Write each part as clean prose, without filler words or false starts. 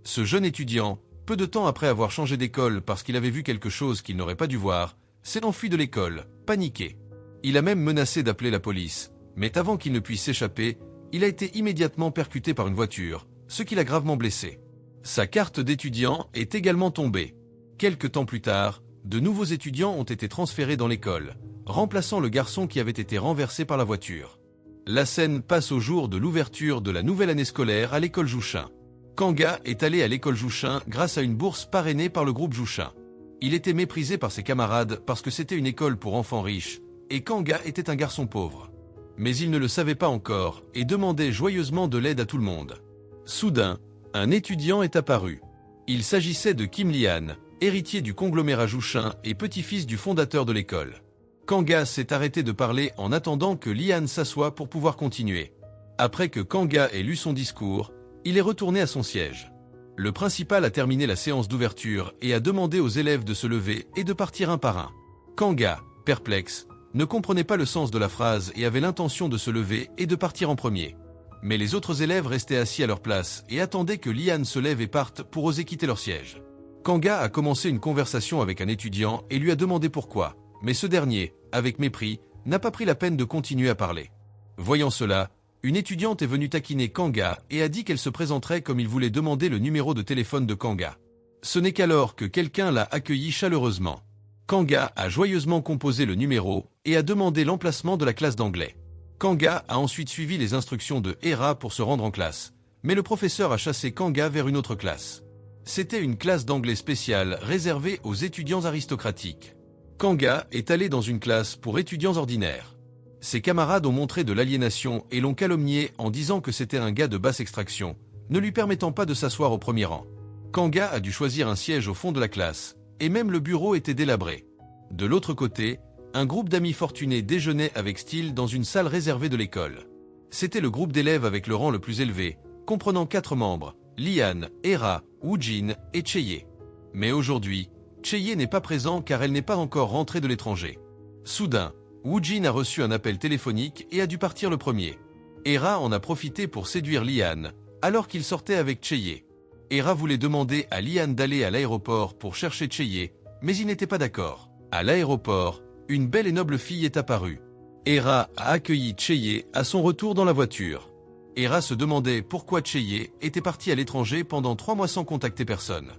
Ce jeune étudiant, peu de temps après avoir changé d'école parce qu'il avait vu quelque chose qu'il n'aurait pas dû voir, s'est enfui de l'école, paniqué. Il a même menacé d'appeler la police, mais avant qu'il ne puisse s'échapper, il a été immédiatement percuté par une voiture, ce qui l'a gravement blessé. Sa carte d'étudiant est également tombée. Quelque temps plus tard, de nouveaux étudiants ont été transférés dans l'école, remplaçant le garçon qui avait été renversé par la voiture. La scène passe au jour de l'ouverture de la nouvelle année scolaire à l'école Jouchin. Kanga est allé à l'école Jouchin grâce à une bourse parrainée par le groupe Jouchin. Il était méprisé par ses camarades parce que c'était une école pour enfants riches, et Kanga était un garçon pauvre. Mais il ne le savait pas encore et demandait joyeusement de l'aide à tout le monde. Soudain, un étudiant est apparu. Il s'agissait de Kim Lian, héritier du conglomérat Jouchin et petit-fils du fondateur de l'école. Kanga s'est arrêté de parler en attendant que Lian s'assoie pour pouvoir continuer. Après que Kanga ait lu son discours, il est retourné à son siège. Le principal a terminé la séance d'ouverture et a demandé aux élèves de se lever et de partir un par un. Kanga, perplexe, ne comprenait pas le sens de la phrase et avait l'intention de se lever et de partir en premier. Mais les autres élèves restaient assis à leur place et attendaient que Lian se lève et parte pour oser quitter leur siège. Kanga a commencé une conversation avec un étudiant et lui a demandé pourquoi, mais ce dernier, avec mépris, n'a pas pris la peine de continuer à parler. Voyant cela, une étudiante est venue taquiner Kanga et a dit qu'elle se présenterait comme il voulait demander le numéro de téléphone de Kanga. Ce n'est qu'alors que quelqu'un l'a accueilli chaleureusement. Kanga a joyeusement composé le numéro et a demandé l'emplacement de la classe d'anglais. Kanga a ensuite suivi les instructions de Hera pour se rendre en classe, mais le professeur a chassé Kanga vers une autre classe. C'était une classe d'anglais spéciale réservée aux étudiants aristocratiques. Kanga est allé dans une classe pour étudiants ordinaires. Ses camarades ont montré de l'aliénation et l'ont calomnié en disant que c'était un gars de basse extraction, ne lui permettant pas de s'asseoir au premier rang. Kanga a dû choisir un siège au fond de la classe, et même le bureau était délabré. De l'autre côté, un groupe d'amis fortunés déjeunait avec style dans une salle réservée de l'école. C'était le groupe d'élèves avec le rang le plus élevé, comprenant 4 membres, Lian, Hera, Woojin et Cheye. Mais aujourd'hui, Cheye n'est pas présent car elle n'est pas encore rentrée de l'étranger. Soudain, Woojin a reçu un appel téléphonique et a dû partir le premier. Hera en a profité pour séduire Lian, alors qu'il sortait avec Cheye. Hera voulait demander à Lian d'aller à l'aéroport pour chercher Cheye, mais il n'était pas d'accord. À l'aéroport, une belle et noble fille est apparue. Hera a accueilli Cheye à son retour dans la voiture. Hera se demandait pourquoi Cheye était partie à l'étranger pendant 3 mois sans contacter personne.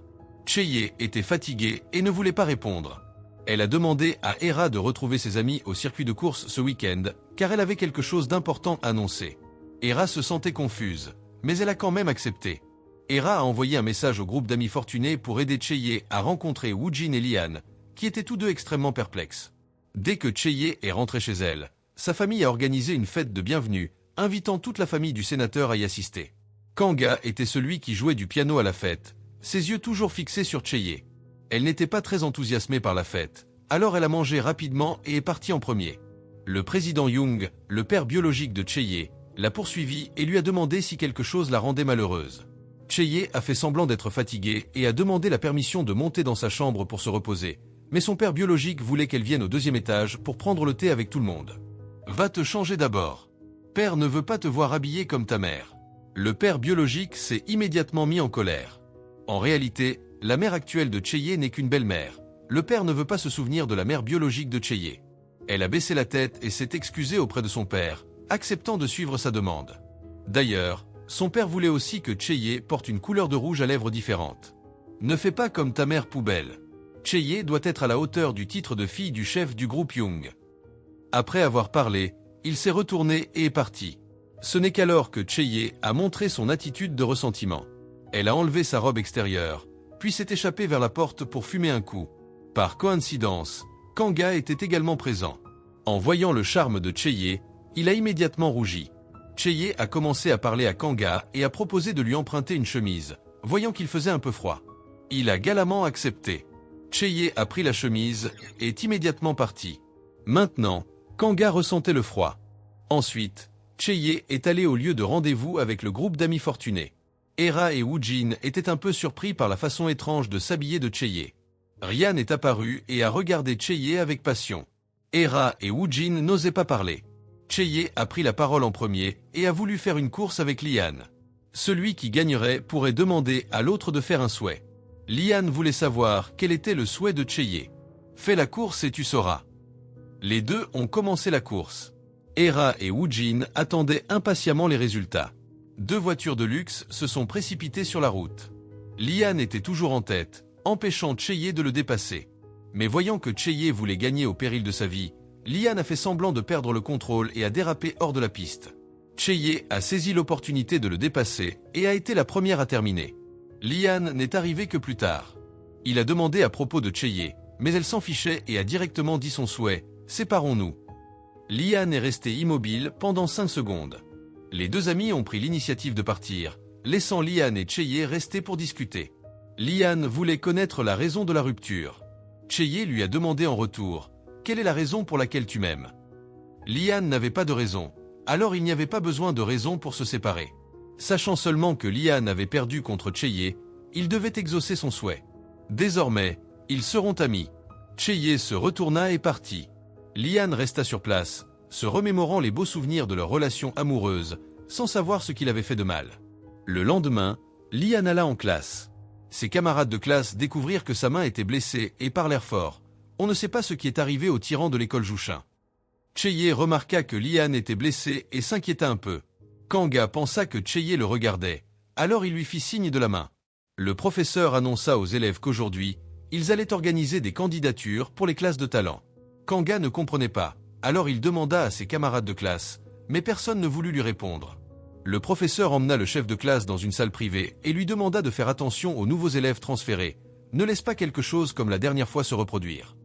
Cheye était fatiguée et ne voulait pas répondre. Elle a demandé à Hera de retrouver ses amis au circuit de course ce week-end, car elle avait quelque chose d'important à annoncer. Hera se sentait confuse, mais elle a quand même accepté. Hera a envoyé un message au groupe d'amis fortunés pour aider Cheye à rencontrer Woojin et Lian, qui étaient tous deux extrêmement perplexes. Dès que Cheye est rentrée chez elle, sa famille a organisé une fête de bienvenue, invitant toute la famille du sénateur à y assister. Kanga était celui qui jouait du piano à la fête, ses yeux toujours fixés sur Cheye. Elle n'était pas très enthousiasmée par la fête, alors elle a mangé rapidement et est partie en premier. Le président Young, le père biologique de Cheye, l'a poursuivie et lui a demandé si quelque chose la rendait malheureuse. Cheye a fait semblant d'être fatiguée et a demandé la permission de monter dans sa chambre pour se reposer, mais son père biologique voulait qu'elle vienne au 2e étage pour prendre le thé avec tout le monde. « Va te changer d'abord. Père ne veut pas te voir habillée comme ta mère. » Le père biologique s'est immédiatement mis en colère. En réalité, la mère actuelle de Cheye n'est qu'une belle-mère. Le père ne veut pas se souvenir de la mère biologique de Cheye. Elle a baissé la tête et s'est excusée auprès de son père, acceptant de suivre sa demande. D'ailleurs, son père voulait aussi que Cheye porte une couleur de rouge à lèvres différente. Ne fais pas comme ta mère poubelle. Cheye doit être à la hauteur du titre de fille du chef du groupe Young. Après avoir parlé, il s'est retourné et est parti. Ce n'est qu'alors que Cheye a montré son attitude de ressentiment. Elle a enlevé sa robe extérieure, puis s'est échappée vers la porte pour fumer un coup. Par coïncidence, Kanga était également présent. En voyant le charme de Cheye, il a immédiatement rougi. Cheye a commencé à parler à Kanga et a proposé de lui emprunter une chemise, voyant qu'il faisait un peu froid. Il a galamment accepté. Cheye a pris la chemise et est immédiatement parti. Maintenant, Kanga ressentait le froid. Ensuite, Cheye est allé au lieu de rendez-vous avec le groupe d'amis fortunés. Hera et Woojin étaient un peu surpris par la façon étrange de s'habiller de Cheye. Ryan est apparu et a regardé Cheye avec passion. Hera et Woojin n'osaient pas parler. Cheye a pris la parole en premier et a voulu faire une course avec Lian. Celui qui gagnerait pourrait demander à l'autre de faire un souhait. Liane voulait savoir quel était le souhait de Cheye. Fais la course et tu sauras. Les deux ont commencé la course. Hera et Woojin attendaient impatiemment les résultats. 2 voitures de luxe se sont précipitées sur la route. Liane était toujours en tête, empêchant Cheye de le dépasser. Mais voyant que Cheye voulait gagner au péril de sa vie, Liane a fait semblant de perdre le contrôle et a dérapé hors de la piste. Cheye a saisi l'opportunité de le dépasser et a été la première à terminer. Liane n'est arrivée que plus tard. Il a demandé à propos de Cheye, mais elle s'en fichait et a directement dit son souhait « Séparons-nous ». Liane est restée immobile pendant 5 secondes. Les 2 amis ont pris l'initiative de partir, laissant Liane et Cheye rester pour discuter. Liane voulait connaître la raison de la rupture. Cheye lui a demandé en retour « Quelle est la raison pour laquelle tu m'aimes ?» Liane n'avait pas de raison, alors il n'y avait pas besoin de raison pour se séparer. Sachant seulement que Liane avait perdu contre Cheye, il devait exaucer son souhait. Désormais, ils seront amis. Cheye se retourna et partit. Liane resta sur place, se remémorant les beaux souvenirs de leur relation amoureuse, sans savoir ce qu'il avait fait de mal. Le lendemain, Liane alla en classe. Ses camarades de classe découvrirent que sa main était blessée et parlèrent fort. On ne sait pas ce qui est arrivé au tyran de l'école Jushin. Cheye remarqua que Liane était blessée et s'inquiéta un peu. Kanga pensa que Cheye le regardait, alors il lui fit signe de la main. Le professeur annonça aux élèves qu'aujourd'hui, ils allaient organiser des candidatures pour les classes de talent. Kanga ne comprenait pas, alors il demanda à ses camarades de classe, mais personne ne voulut lui répondre. Le professeur emmena le chef de classe dans une salle privée et lui demanda de faire attention aux nouveaux élèves transférés. Ne laisse pas quelque chose comme la dernière fois se reproduire.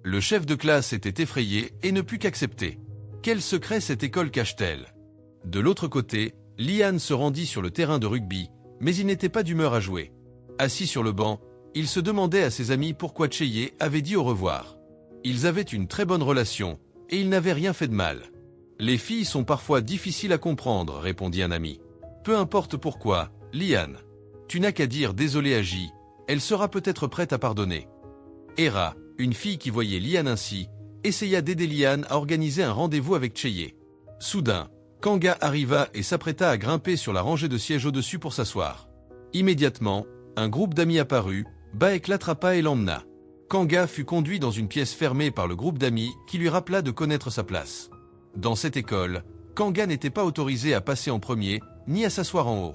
Le chef de classe était effrayé et ne put qu'accepter. Quel secret cette école cache-t-elle? De l'autre côté, Liane se rendit sur le terrain de rugby, mais il n'était pas d'humeur à jouer. Assis sur le banc, il se demandait à ses amis pourquoi Cheye avait dit au revoir. Ils avaient une très bonne relation, et ils n'avaient rien fait de mal. Les filles sont parfois difficiles à comprendre, répondit un ami. Peu importe pourquoi, Liane. Tu n'as qu'à dire désolé à J, elle sera peut-être prête à pardonner. Hera, une fille qui voyait Liane ainsi, essaya d'aider Liane à organiser un rendez-vous avec Cheye. Soudain, Kanga arriva et s'apprêta à grimper sur la rangée de sièges au-dessus pour s'asseoir. Immédiatement, un groupe d'amis apparut, Baek l'attrapa et l'emmena. Kanga fut conduit dans une pièce fermée par le groupe d'amis qui lui rappela de connaître sa place. Dans cette école, Kanga n'était pas autorisé à passer en premier, ni à s'asseoir en haut.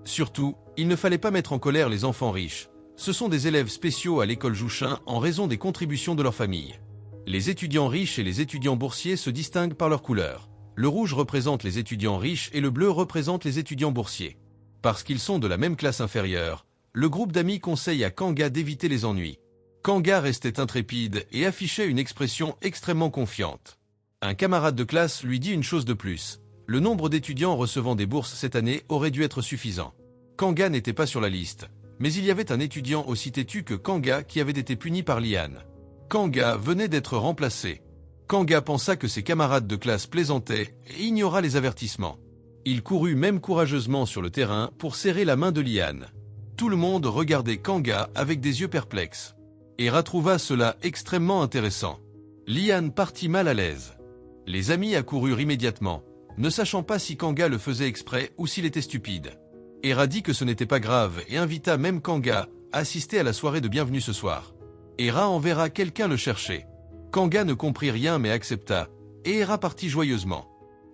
Surtout, il ne fallait pas mettre en colère les enfants riches. Ce sont des élèves spéciaux à l'école Jushin en raison des contributions de leur famille. Les étudiants riches et les étudiants boursiers se distinguent par leur couleur. Le rouge représente les étudiants riches et le bleu représente les étudiants boursiers. Parce qu'ils sont de la même classe inférieure, le groupe d'amis conseille à Kanga d'éviter les ennuis. Kanga restait intrépide et affichait une expression extrêmement confiante. Un camarade de classe lui dit une chose de plus. Le nombre d'étudiants recevant des bourses cette année aurait dû être suffisant. Kanga n'était pas sur la liste, mais il y avait un étudiant aussi têtu que Kanga qui avait été puni par Liane. Kanga venait d'être remplacé. Kanga pensa que ses camarades de classe plaisantaient et ignora les avertissements. Il courut même courageusement sur le terrain pour serrer la main de Liane. Tout le monde regardait Kanga avec des yeux perplexes. Hera trouva cela extrêmement intéressant. Liane partit mal à l'aise. Les amis accoururent immédiatement, ne sachant pas si Kanga le faisait exprès ou s'il était stupide. Hera dit que ce n'était pas grave et invita même Kanga à assister à la soirée de bienvenue ce soir. Hera enverra quelqu'un le chercher. Kanga ne comprit rien mais accepta, et Hera partit joyeusement.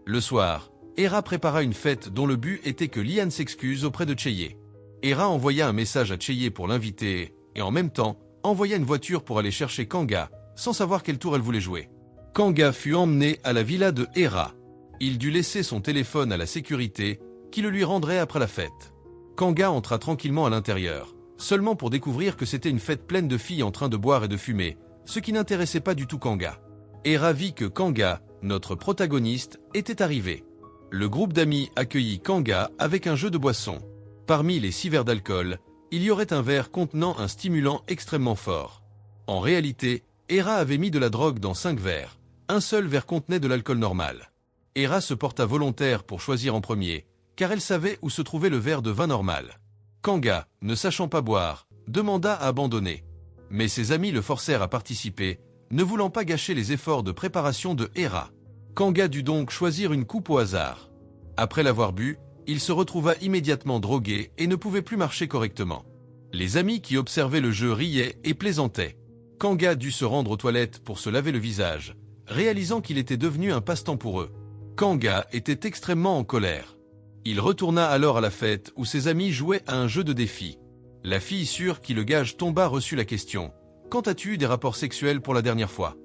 Le soir, Hera prépara une fête dont le but était que Liane s'excuse auprès de Cheye. Hera envoya un message à Cheye pour l'inviter, et en même temps, envoya une voiture pour aller chercher Kanga, sans savoir quel tour elle voulait jouer. Kanga fut emmené à la villa de Hera. Il dut laisser son téléphone à la sécurité, qui le lui rendrait après la fête. Kanga entra tranquillement à l'intérieur, seulement pour découvrir que c'était une fête pleine de filles en train de boire et de fumer, ce qui n'intéressait pas du tout Kanga. Hera vit que Kanga, notre protagoniste, était arrivé. Le groupe d'amis accueillit Kanga avec un jeu de boissons. Parmi les 6 verres d'alcool, il y aurait un verre contenant un stimulant extrêmement fort. En réalité, Hera avait mis de la drogue dans 5 verres. Un seul verre contenait de l'alcool normal. Hera se porta volontaire pour choisir en premier, car elle savait où se trouvait le verre de vin normal. Kanga, ne sachant pas boire, demanda à abandonner. Mais ses amis le forcèrent à participer, ne voulant pas gâcher les efforts de préparation de Hera. Kanga dut donc choisir une coupe au hasard. Après l'avoir bu, il se retrouva immédiatement drogué et ne pouvait plus marcher correctement. Les amis qui observaient le jeu riaient et plaisantaient. Kanga dut se rendre aux toilettes pour se laver le visage, réalisant qu'il était devenu un passe-temps pour eux. Kanga était extrêmement en colère. Il retourna alors à la fête où ses amis jouaient à un jeu de défi. La fille sur qui le gage tomba reçut la question « Quand as-tu eu des rapports sexuels pour la dernière fois ?»«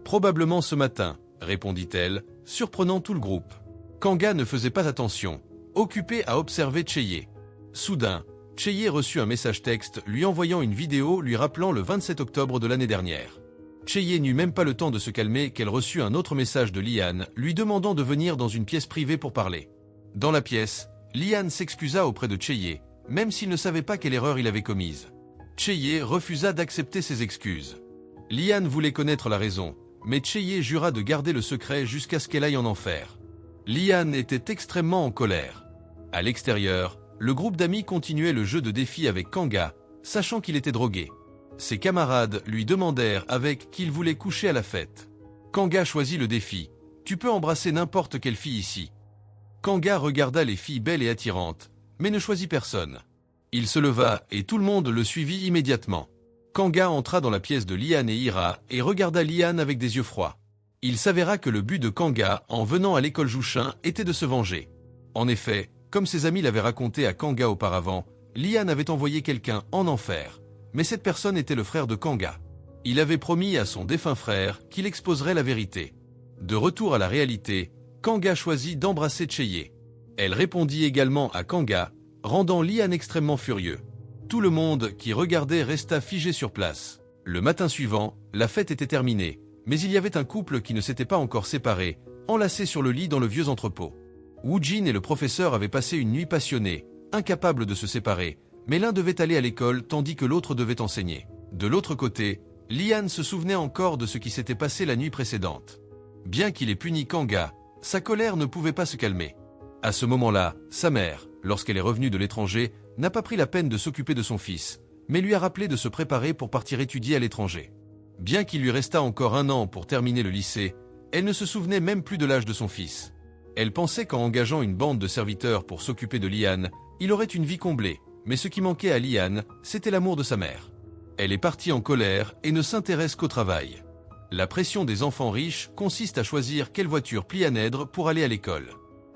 Probablement ce matin », répondit-elle, surprenant tout le groupe. Kanga ne faisait pas attention, occupé à observer Cheye. Soudain, Cheye reçut un message texte lui envoyant une vidéo lui rappelant le 27 octobre de l'année dernière. Cheye n'eut même pas le temps de se calmer qu'elle reçut un autre message de Liane lui demandant de venir dans une pièce privée pour parler. Dans la pièce, Liane s'excusa auprès de Cheye, même s'il ne savait pas quelle erreur il avait commise. Cheye refusa d'accepter ses excuses. Liane voulait connaître la raison, mais Cheye jura de garder le secret jusqu'à ce qu'elle aille en enfer. Liane était extrêmement en colère. À l'extérieur, le groupe d'amis continuait le jeu de défi avec Kanga, sachant qu'il était drogué. Ses camarades lui demandèrent avec qui il voulait coucher à la fête. Kanga choisit le défi. « Tu peux embrasser n'importe quelle fille ici. » Kanga regarda les filles belles et attirantes, mais ne choisit personne. Il se leva et tout le monde le suivit immédiatement. Kanga entra dans la pièce de Liane et Ira et regarda Liane avec des yeux froids. Il s'avéra que le but de Kanga en venant à l'école Jushin était de se venger. En effet, comme ses amis l'avaient raconté à Kanga auparavant, Liane avait envoyé quelqu'un en enfer, mais cette personne était le frère de Kanga. Il avait promis à son défunt frère qu'il exposerait la vérité. De retour à la réalité, Kanga choisit d'embrasser Cheye. Elle répondit également à Kanga, rendant Liane extrêmement furieux. Tout le monde qui regardait resta figé sur place. Le matin suivant, la fête était terminée, mais il y avait un couple qui ne s'était pas encore séparé, enlacé sur le lit dans le vieux entrepôt. Woojin et le professeur avaient passé une nuit passionnée, incapables de se séparer, mais l'un devait aller à l'école tandis que l'autre devait enseigner. De l'autre côté, Liane se souvenait encore de ce qui s'était passé la nuit précédente. Bien qu'il ait puni Kanga, sa colère ne pouvait pas se calmer. À ce moment-là, sa mère, lorsqu'elle est revenue de l'étranger, n'a pas pris la peine de s'occuper de son fils, mais lui a rappelé de se préparer pour partir étudier à l'étranger. Bien qu'il lui restât encore 1 an pour terminer le lycée, elle ne se souvenait même plus de l'âge de son fils. Elle pensait qu'en engageant une bande de serviteurs pour s'occuper de Liane, il aurait une vie comblée, mais ce qui manquait à Liane, c'était l'amour de sa mère. Elle est partie en colère et ne s'intéresse qu'au travail. La pression des enfants riches consiste à choisir quelle voiture plianèdre pour aller à l'école.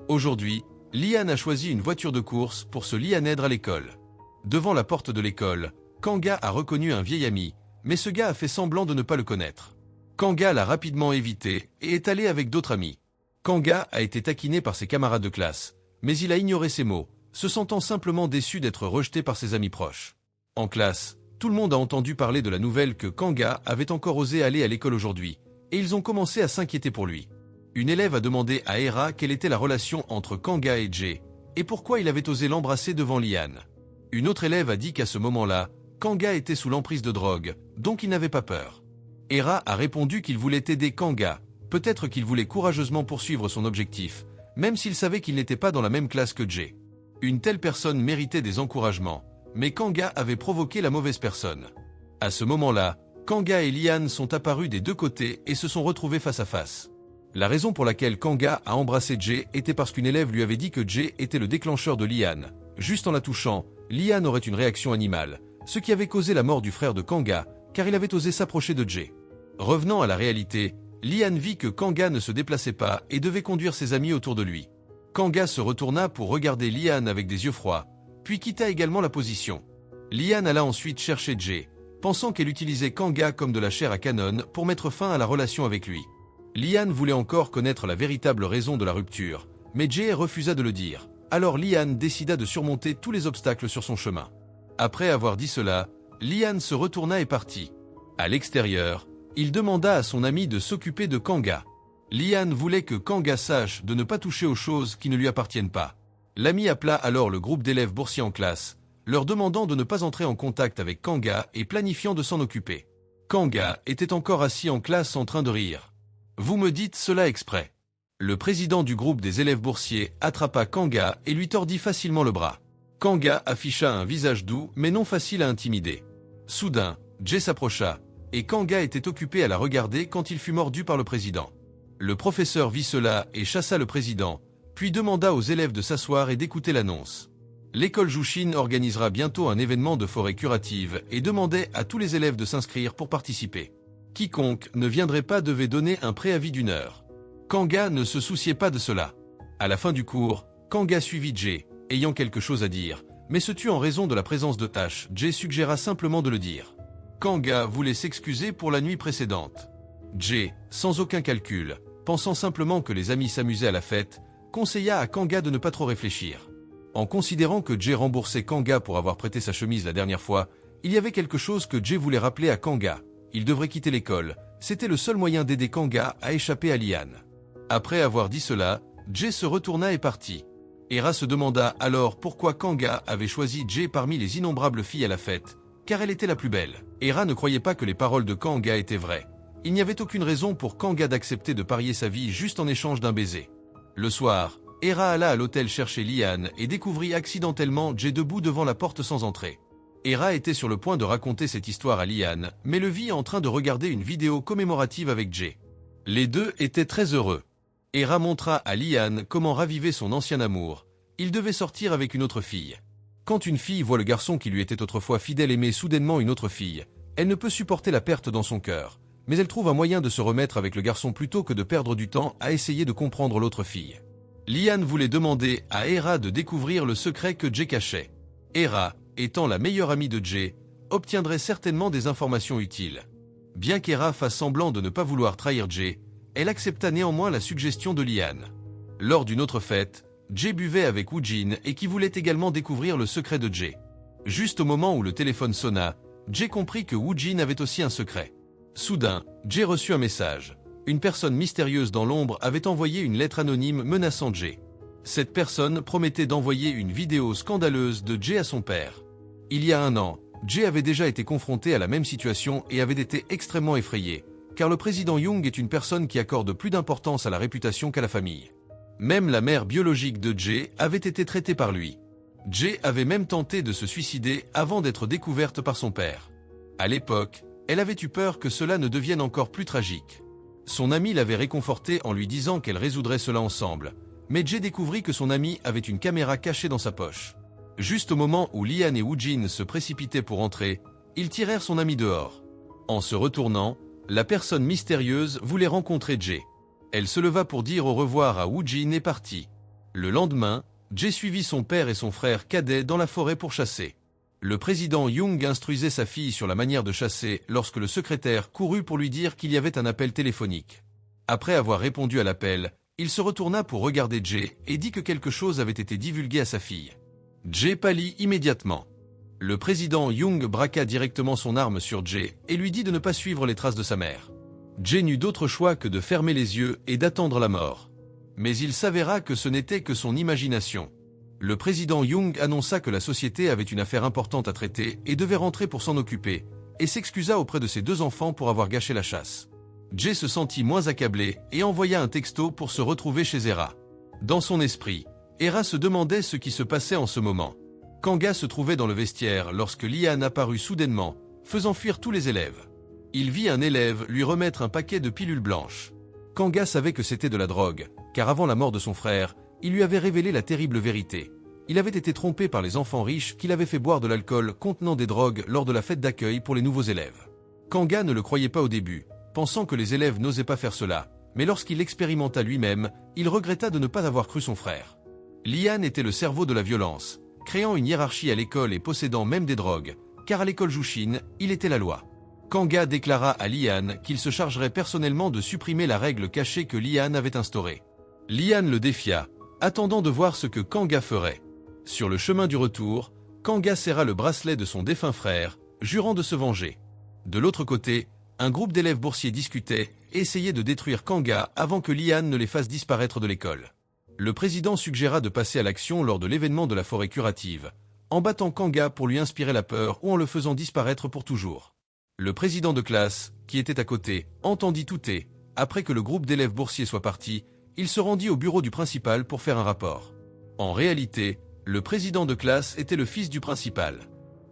Aujourd'hui, Liane a choisi une voiture de course pour se lianèdre à l'école. Devant la porte de l'école, Kanga a reconnu un vieil ami, mais ce gars a fait semblant de ne pas le connaître. Kanga l'a rapidement évité et est allé avec d'autres amis. Kanga a été taquiné par ses camarades de classe, mais il a ignoré ses mots, se sentant simplement déçu d'être rejeté par ses amis proches. En classe, tout le monde a entendu parler de la nouvelle que Kanga avait encore osé aller à l'école aujourd'hui, et ils ont commencé à s'inquiéter pour lui. Une élève a demandé à Hera quelle était la relation entre Kanga et Jay, et pourquoi il avait osé l'embrasser devant Liane. Une autre élève a dit qu'à ce moment-là, Kanga était sous l'emprise de drogue, donc il n'avait pas peur. Hera a répondu qu'il voulait aider Kanga, peut-être qu'il voulait courageusement poursuivre son objectif, même s'il savait qu'il n'était pas dans la même classe que Jay. Une telle personne méritait des encouragements, mais Kanga avait provoqué la mauvaise personne. À ce moment-là, Kanga et Liane sont apparus des deux côtés et se sont retrouvés face à face. La raison pour laquelle Kanga a embrassé Jay était parce qu'une élève lui avait dit que Jay était le déclencheur de Liane. Juste en la touchant, Liane aurait une réaction animale, ce qui avait causé la mort du frère de Kanga, car il avait osé s'approcher de Jay. Revenant à la réalité, Liane vit que Kanga ne se déplaçait pas et devait conduire ses amis autour de lui. Kanga se retourna pour regarder Liane avec des yeux froids, puis quitta également la position. Liane alla ensuite chercher Jay, pensant qu'elle utilisait Kanga comme de la chair à canon pour mettre fin à la relation avec lui. Liane voulait encore connaître la véritable raison de la rupture, mais Jay refusa de le dire. Alors Liane décida de surmonter tous les obstacles sur son chemin. Après avoir dit cela, Liane se retourna et partit. À l'extérieur, il demanda à son ami de s'occuper de Kanga. Liane voulait que Kanga sache de ne pas toucher aux choses qui ne lui appartiennent pas. L'ami appela alors le groupe d'élèves boursiers en classe, leur demandant de ne pas entrer en contact avec Kanga et planifiant de s'en occuper. Kanga était encore assis en classe en train de rire. « Vous me dites cela exprès ». Le président du groupe des élèves boursiers attrapa Kanga et lui tordit facilement le bras. Kanga afficha un visage doux mais non facile à intimider. Soudain, Jay s'approcha, et Kanga était occupé à la regarder quand il fut mordu par le président. Le professeur vit cela et chassa le président, puis demanda aux élèves de s'asseoir et d'écouter l'annonce. L'école Jushin organisera bientôt un événement de forêt curative et demandait à tous les élèves de s'inscrire pour participer. Quiconque ne viendrait pas devait donner un préavis d'1 heure. Kanga ne se souciait pas de cela. À la fin du cours, Kanga suivit Jay, ayant quelque chose à dire, mais se tut en raison de la présence de Tash. Jay suggéra simplement de le dire. Kanga voulait s'excuser pour la nuit précédente. Jay, sans aucun calcul, pensant simplement que les amis s'amusaient à la fête, conseilla à Kanga de ne pas trop réfléchir. En considérant que Jay remboursait Kanga pour avoir prêté sa chemise la dernière fois, il y avait quelque chose que Jay voulait rappeler à Kanga. Il devrait quitter l'école, c'était le seul moyen d'aider Kanga à échapper à Liane. Après avoir dit cela, Jay se retourna et partit. Hera se demanda alors pourquoi Kanga avait choisi Jay parmi les innombrables filles à la fête, car elle était la plus belle. Hera ne croyait pas que les paroles de Kanga étaient vraies. Il n'y avait aucune raison pour Kanga d'accepter de parier sa vie juste en échange d'un baiser. Le soir, Hera alla à l'hôtel chercher Liane et découvrit accidentellement Jay debout devant la porte sans entrée. Hera était sur le point de raconter cette histoire à Liane, mais le vit en train de regarder une vidéo commémorative avec Jay. Les deux étaient très heureux. Hera montra à Liane comment raviver son ancien amour. Il devait sortir avec une autre fille. Quand une fille voit le garçon qui lui était autrefois fidèle aimer soudainement une autre fille, elle ne peut supporter la perte dans son cœur, mais elle trouve un moyen de se remettre avec le garçon plutôt que de perdre du temps à essayer de comprendre l'autre fille. Liane voulait demander à Hera de découvrir le secret que Jay cachait. Hera, étant la meilleure amie de Jay, obtiendrait certainement des informations utiles. Bien qu'Hera fasse semblant de ne pas vouloir trahir Jay, elle accepta néanmoins la suggestion de Liane. Lors d'une autre fête, Jay buvait avec Woojin et qui voulait également découvrir le secret de Jay. Juste au moment où le téléphone sonna, Jay comprit que Woojin avait aussi un secret. Soudain, Jay reçut un message. Une personne mystérieuse dans l'ombre avait envoyé une lettre anonyme menaçant Jay. Cette personne promettait d'envoyer une vidéo scandaleuse de Jay à son père. Il y a 1 an, Jay avait déjà été confronté à la même situation et avait été extrêmement effrayé, car le président Young est une personne qui accorde plus d'importance à la réputation qu'à la famille. Même la mère biologique de Jay avait été traitée par lui. Jay avait même tenté de se suicider avant d'être découverte par son père. À l'époque, elle avait eu peur que cela ne devienne encore plus tragique. Son ami l'avait réconfortée en lui disant qu'elle résoudrait cela ensemble, mais Jay découvrit que son ami avait une caméra cachée dans sa poche. Juste au moment où Liane et Woojin se précipitaient pour entrer, ils tirèrent son ami dehors. En se retournant, la personne mystérieuse voulait rencontrer Jay. Elle se leva pour dire au revoir à Woojin et partit. Le lendemain, Jay suivit son père et son frère cadet dans la forêt pour chasser. Le président Young instruisait sa fille sur la manière de chasser lorsque le secrétaire courut pour lui dire qu'il y avait un appel téléphonique. Après avoir répondu à l'appel, il se retourna pour regarder Jay et dit que quelque chose avait été divulgué à sa fille. Jay pâlit immédiatement. Le président Young braqua directement son arme sur Jay et lui dit de ne pas suivre les traces de sa mère. Jay n'eut d'autre choix que de fermer les yeux et d'attendre la mort. Mais il s'avéra que ce n'était que son imagination. Le président Young annonça que la société avait une affaire importante à traiter et devait rentrer pour s'en occuper, et s'excusa auprès de ses 2 enfants pour avoir gâché la chasse. Jay se sentit moins accablé et envoya un texto pour se retrouver chez Hera. Dans son esprit, Hera se demandait ce qui se passait en ce moment. Kanga se trouvait dans le vestiaire lorsque Liane apparut soudainement, faisant fuir tous les élèves. Il vit un élève lui remettre un paquet de pilules blanches. Kanga savait que c'était de la drogue, car avant la mort de son frère, il lui avait révélé la terrible vérité. Il avait été trompé par les enfants riches qui l'avaient fait boire de l'alcool contenant des drogues lors de la fête d'accueil pour les nouveaux élèves. Kanga ne le croyait pas au début, pensant que les élèves n'osaient pas faire cela, mais lorsqu'il l'expérimenta lui-même, il regretta de ne pas avoir cru son frère. Liane était le cerveau de la violence, créant une hiérarchie à l'école et possédant même des drogues, car à l'école Jushin, il était la loi. Kanga déclara à Liane qu'il se chargerait personnellement de supprimer la règle cachée que Liane avait instaurée. Liane le défia, attendant de voir ce que Kanga ferait. Sur le chemin du retour, Kanga serra le bracelet de son défunt frère, jurant de se venger. De l'autre côté, un groupe d'élèves boursiers discutait et essayait de détruire Kanga avant que Liane ne les fasse disparaître de l'école. Le président suggéra de passer à l'action lors de l'événement de la forêt curative, en battant Kanga pour lui inspirer la peur ou en le faisant disparaître pour toujours. Le président de classe, qui était à côté, entendit tout et, après que le groupe d'élèves boursiers soit parti, il se rendit au bureau du principal pour faire un rapport. En réalité, le président de classe était le fils du principal.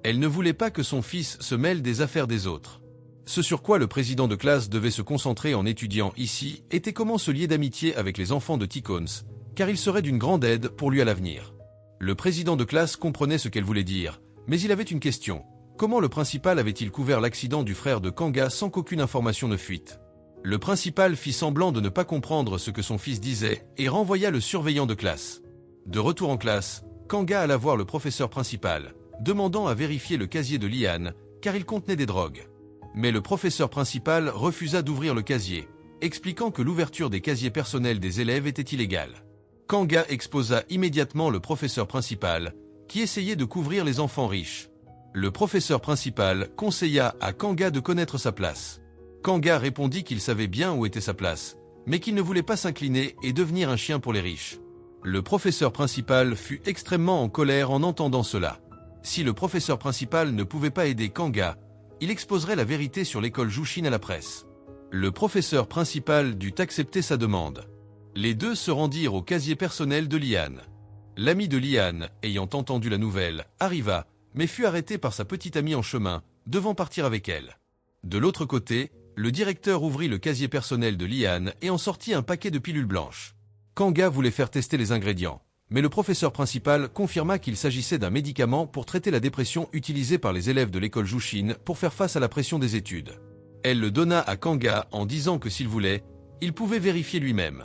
Elle ne voulait pas que son fils se mêle des affaires des autres. Ce sur quoi le président de classe devait se concentrer en étudiant ici était comment se lier d'amitié avec les enfants de T-Cones, car il serait d'une grande aide pour lui à l'avenir. Le président de classe comprenait ce qu'elle voulait dire, mais il avait une question. Comment le principal avait-il couvert l'accident du frère de Kanga sans qu'aucune information ne fuite? Le principal fit semblant de ne pas comprendre ce que son fils disait et renvoya le surveillant de classe. De retour en classe, Kanga alla voir le professeur principal, demandant à vérifier le casier de Liane, car il contenait des drogues. Mais le professeur principal refusa d'ouvrir le casier, expliquant que l'ouverture des casiers personnels des élèves était illégale. Kanga exposa immédiatement le professeur principal, qui essayait de couvrir les enfants riches. Le professeur principal conseilla à Kanga de connaître sa place. Kanga répondit qu'il savait bien où était sa place, mais qu'il ne voulait pas s'incliner et devenir un chien pour les riches. Le professeur principal fut extrêmement en colère en entendant cela. Si le professeur principal ne pouvait pas aider Kanga, il exposerait la vérité sur l'école Jushin à la presse. Le professeur principal dut accepter sa demande. Les deux se rendirent au casier personnel de Liane. L'ami de Liane, ayant entendu la nouvelle, arriva, mais fut arrêté par sa petite amie en chemin, devant partir avec elle. De l'autre côté, le directeur ouvrit le casier personnel de Liane et en sortit un paquet de pilules blanches. Kanga voulait faire tester les ingrédients, mais le professeur principal confirma qu'il s'agissait d'un médicament pour traiter la dépression utilisé par les élèves de l'école Jushin pour faire face à la pression des études. Elle le donna à Kanga en disant que s'il voulait, il pouvait vérifier lui-même.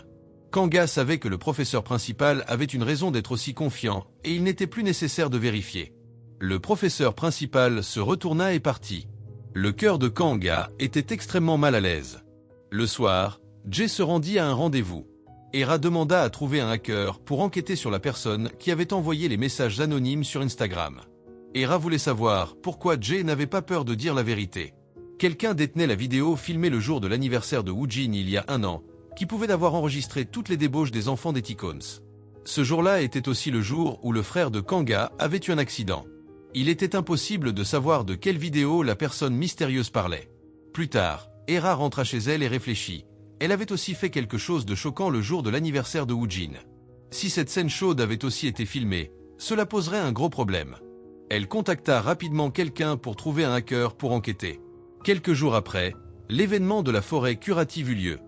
Kanga savait que le professeur principal avait une raison d'être aussi confiant et il n'était plus nécessaire de vérifier. Le professeur principal se retourna et partit. Le cœur de Kanga était extrêmement mal à l'aise. Le soir, Jay se rendit à un rendez-vous. Hera demanda à trouver un hacker pour enquêter sur la personne qui avait envoyé les messages anonymes sur Instagram. Hera voulait savoir pourquoi Jay n'avait pas peur de dire la vérité. Quelqu'un détenait la vidéo filmée le jour de l'anniversaire de Woojin il y a 1 an, qui pouvait avoir enregistré toutes les débauches des enfants des Ticons. Ce jour-là était aussi le jour où le frère de Kanga avait eu un accident. Il était impossible de savoir de quelle vidéo la personne mystérieuse parlait. Plus tard, Hera rentra chez elle et réfléchit. Elle avait aussi fait quelque chose de choquant le jour de l'anniversaire de Woojin. Si cette scène chaude avait aussi été filmée, cela poserait un gros problème. Elle contacta rapidement quelqu'un pour trouver un hacker pour enquêter. Quelques jours après, l'événement de la forêt curative eut lieu.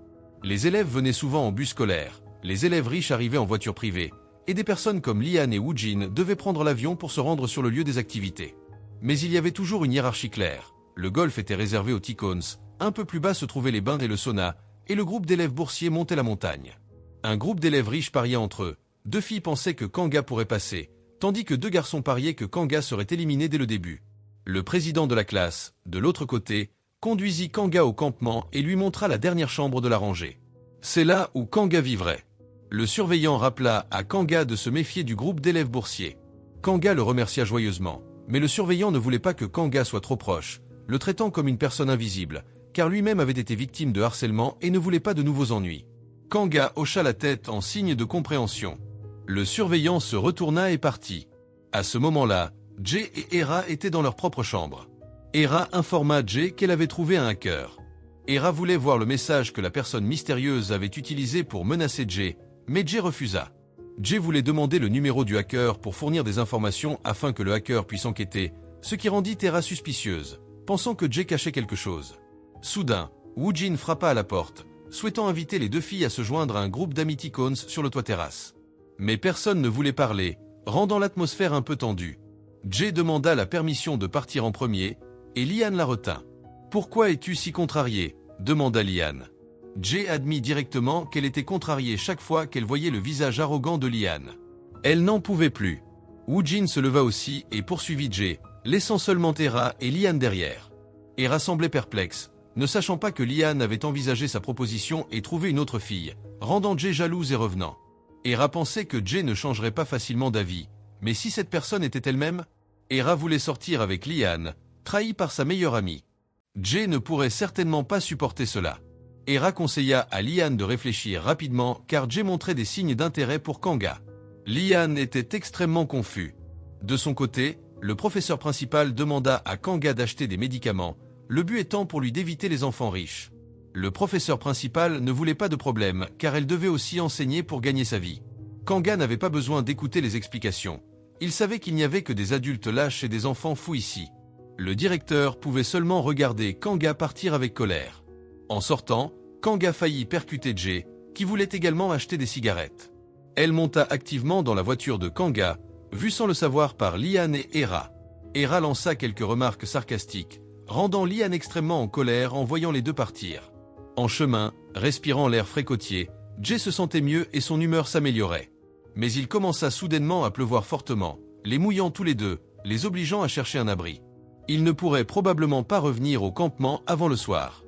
Les élèves venaient souvent en bus scolaire, les élèves riches arrivaient en voiture privée, et des personnes comme Liane et Woojin devaient prendre l'avion pour se rendre sur le lieu des activités. Mais il y avait toujours une hiérarchie claire. Le golf était réservé aux Ticons, un peu plus bas se trouvaient les bains et le sauna, et le groupe d'élèves boursiers montait la montagne. Un groupe d'élèves riches pariait entre eux. 2 filles pensaient que Kanga pourrait passer, tandis que 2 garçons pariaient que Kanga serait éliminé dès le début. Le président de la classe, de l'autre côté, conduisit Kanga au campement et lui montra la dernière chambre de la rangée. C'est là où Kanga vivrait. Le surveillant rappela à Kanga de se méfier du groupe d'élèves boursiers. Kanga le remercia joyeusement, mais le surveillant ne voulait pas que Kanga soit trop proche, le traitant comme une personne invisible, car lui-même avait été victime de harcèlement et ne voulait pas de nouveaux ennuis. Kanga hocha la tête en signe de compréhension. Le surveillant se retourna et partit. À ce moment-là, Jay et Hera étaient dans leur propre chambre. Hera informa Jay qu'elle avait trouvé un hacker. Hera voulait voir le message que la personne mystérieuse avait utilisé pour menacer Jay, mais Jay refusa. Jay voulait demander le numéro du hacker pour fournir des informations afin que le hacker puisse enquêter, ce qui rendit Hera suspicieuse, pensant que Jay cachait quelque chose. Soudain, Woojin frappa à la porte, souhaitant inviter les 2 filles à se joindre à un groupe d'amis Ticons sur le toit terrasse. Mais personne ne voulait parler, rendant l'atmosphère un peu tendue. Jay demanda la permission de partir en premier, et Liane la retint. « Pourquoi es-tu si contrariée ?» demanda Liane. Jay admit directement qu'elle était contrariée chaque fois qu'elle voyait le visage arrogant de Liane. Elle n'en pouvait plus. Woojin se leva aussi et poursuivit Jay, laissant seulement Hera et Liane derrière. Hera semblait perplexe, ne sachant pas que Liane avait envisagé sa proposition et trouvé une autre fille, rendant Jay jalouse et revenant. Hera pensait que Jay ne changerait pas facilement d'avis, mais si cette personne était elle-même, Hera voulait sortir avec Liane, trahie par sa meilleure amie. Jay ne pourrait certainement pas supporter cela. Hera conseilla à Liane de réfléchir rapidement car Jay montrait des signes d'intérêt pour Kanga. Liane était extrêmement confus. De son côté, le professeur principal demanda à Kanga d'acheter des médicaments, le but étant pour lui d'éviter les enfants riches. Le professeur principal ne voulait pas de problème car elle devait aussi enseigner pour gagner sa vie. Kanga n'avait pas besoin d'écouter les explications. Il savait qu'il n'y avait que des adultes lâches et des enfants fous ici. Le directeur pouvait seulement regarder Kanga partir avec colère. En sortant, Kanga faillit percuter Jay, qui voulait également acheter des cigarettes. Elle monta activement dans la voiture de Kanga, vue sans le savoir par Lian et Hera. Hera lança quelques remarques sarcastiques, rendant Lian extrêmement en colère en voyant les deux partir. En chemin, respirant l'air frais côtier, Jay se sentait mieux et son humeur s'améliorait. Mais il commença soudainement à pleuvoir fortement, les mouillant tous les deux, les obligeant à chercher un abri. Il ne pourrait probablement pas revenir au campement avant le soir.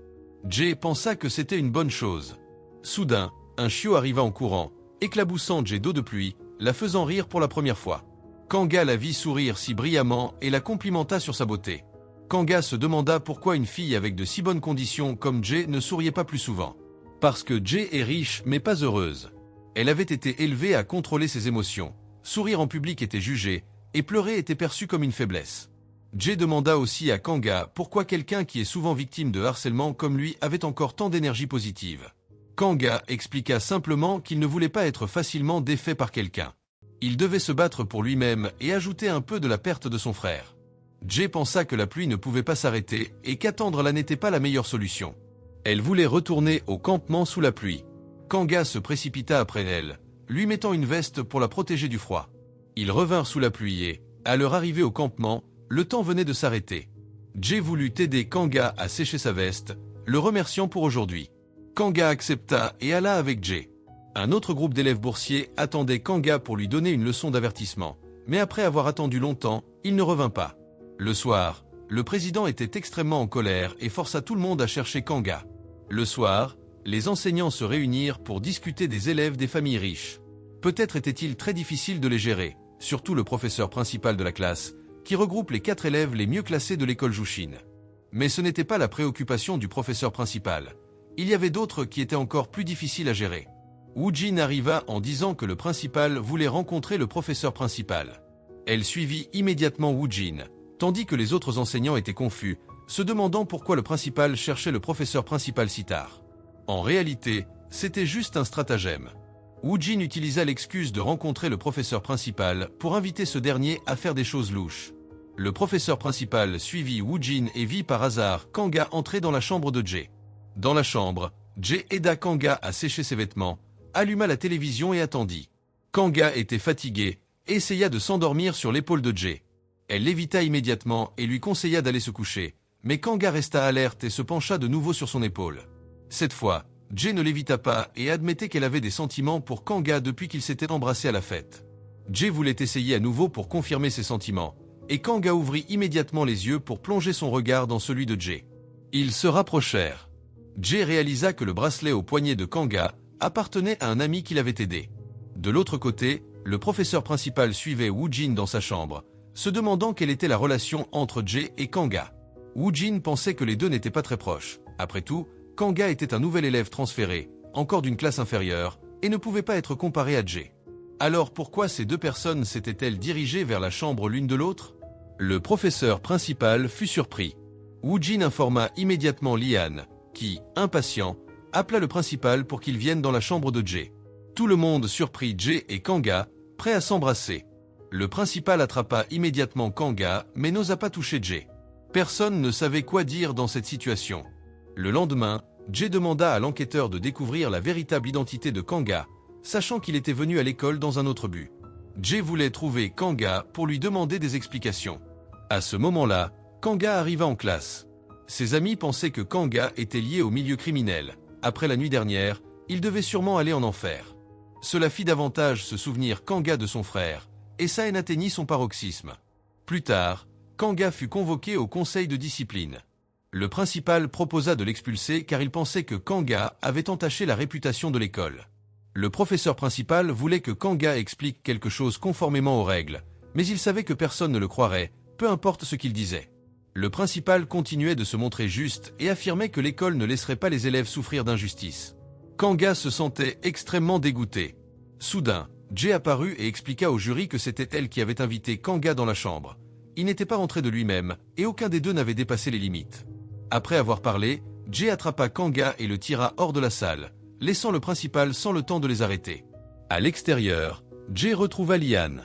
Jay pensa que c'était une bonne chose. Soudain, un chiot arriva en courant, éclaboussant Jay d'eau de pluie, la faisant rire pour la première fois. Kanga la vit sourire si brillamment et la complimenta sur sa beauté. Kanga se demanda pourquoi une fille avec de si bonnes conditions comme Jay ne souriait pas plus souvent. Parce que Jay est riche mais pas heureuse. Elle avait été élevée à contrôler ses émotions. Sourire en public était jugé, et pleurer était perçu comme une faiblesse. Jay demanda aussi à Kanga pourquoi quelqu'un qui est souvent victime de harcèlement comme lui avait encore tant d'énergie positive. Kanga expliqua simplement qu'il ne voulait pas être facilement défait par quelqu'un. Il devait se battre pour lui-même et ajouter un peu de la perte de son frère. Jay pensa que la pluie ne pouvait pas s'arrêter et qu'attendre là n'était pas la meilleure solution. Elle voulait retourner au campement sous la pluie. Kanga se précipita après elle, lui mettant une veste pour la protéger du froid. Ils revinrent sous la pluie et, à leur arrivée au campement, le temps venait de s'arrêter. Jay voulut aider Kanga à sécher sa veste, le remerciant pour aujourd'hui. Kanga accepta et alla avec Jay. Un autre groupe d'élèves boursiers attendait Kanga pour lui donner une leçon d'avertissement, mais après avoir attendu longtemps, il ne revint pas. Le soir, le président était extrêmement en colère et força tout le monde à chercher Kanga. Le soir, les enseignants se réunirent pour discuter des élèves des familles riches. Peut-être était-il très difficile de les gérer, surtout le professeur principal de la classe, qui regroupe les 4 élèves les mieux classés de l'école Jushin. Mais ce n'était pas la préoccupation du professeur principal. Il y avait d'autres qui étaient encore plus difficiles à gérer. Woojin arriva en disant que le principal voulait rencontrer le professeur principal. Elle suivit immédiatement Woojin, tandis que les autres enseignants étaient confus, se demandant pourquoi le principal cherchait le professeur principal si tard. En réalité, c'était juste un stratagème. Woojin utilisa l'excuse de rencontrer le professeur principal pour inviter ce dernier à faire des choses louches. Le professeur principal suivit Woojin et vit par hasard Kanga entrer dans la chambre de Jay. Dans la chambre, Jay aida Kanga à sécher ses vêtements, alluma la télévision et attendit. Kanga était fatiguée et essaya de s'endormir sur l'épaule de Jay. Elle l'évita immédiatement et lui conseilla d'aller se coucher, mais Kanga resta alerte et se pencha de nouveau sur son épaule. Cette fois, Jay ne l'évita pas et admettait qu'elle avait des sentiments pour Kanga depuis qu'ils s'étaient embrassés à la fête. Jay voulait essayer à nouveau pour confirmer ses sentiments, et Kanga ouvrit immédiatement les yeux pour plonger son regard dans celui de Jay. Ils se rapprochèrent. Jay réalisa que le bracelet au poignet de Kanga appartenait à un ami qui l'avait aidé. De l'autre côté, le professeur principal suivait Woojin dans sa chambre, se demandant quelle était la relation entre Jay et Kanga. Woojin pensait que les deux n'étaient pas très proches. Après tout, Kanga était un nouvel élève transféré, encore d'une classe inférieure, et ne pouvait pas être comparé à Jay. Alors pourquoi ces deux personnes s'étaient-elles dirigées vers la chambre l'une de l'autre? Le professeur principal fut surpris. Woojin informa immédiatement Lian, qui, impatient, appela le principal pour qu'il vienne dans la chambre de Jay. Tout le monde surprit Jay et Kanga, prêts à s'embrasser. Le principal attrapa immédiatement Kanga, mais n'osa pas toucher Jay. Personne ne savait quoi dire dans cette situation. Le lendemain, Jay demanda à l'enquêteur de découvrir la véritable identité de Kanga, sachant qu'il était venu à l'école dans un autre but. Jay voulait trouver Kanga pour lui demander des explications. À ce moment-là, Kanga arriva en classe. Ses amis pensaient que Kanga était lié au milieu criminel. Après la nuit dernière, il devait sûrement aller en enfer. Cela fit davantage se souvenir Kanga de son frère, et sa haine atteignit son paroxysme. Plus tard, Kanga fut convoqué au conseil de discipline. Le principal proposa de l'expulser car il pensait que Kanga avait entaché la réputation de l'école. Le professeur principal voulait que Kanga explique quelque chose conformément aux règles, mais il savait que personne ne le croirait, peu importe ce qu'il disait. Le principal continuait de se montrer juste et affirmait que l'école ne laisserait pas les élèves souffrir d'injustice. Kanga se sentait extrêmement dégoûté. Soudain, Jay apparut et expliqua au jury que c'était elle qui avait invité Kanga dans la chambre. Il n'était pas rentré de lui-même et aucun des deux n'avait dépassé les limites. Après avoir parlé, Jay attrapa Kanga et le tira hors de la salle, laissant le principal sans le temps de les arrêter. À l'extérieur, Jay retrouva Lian.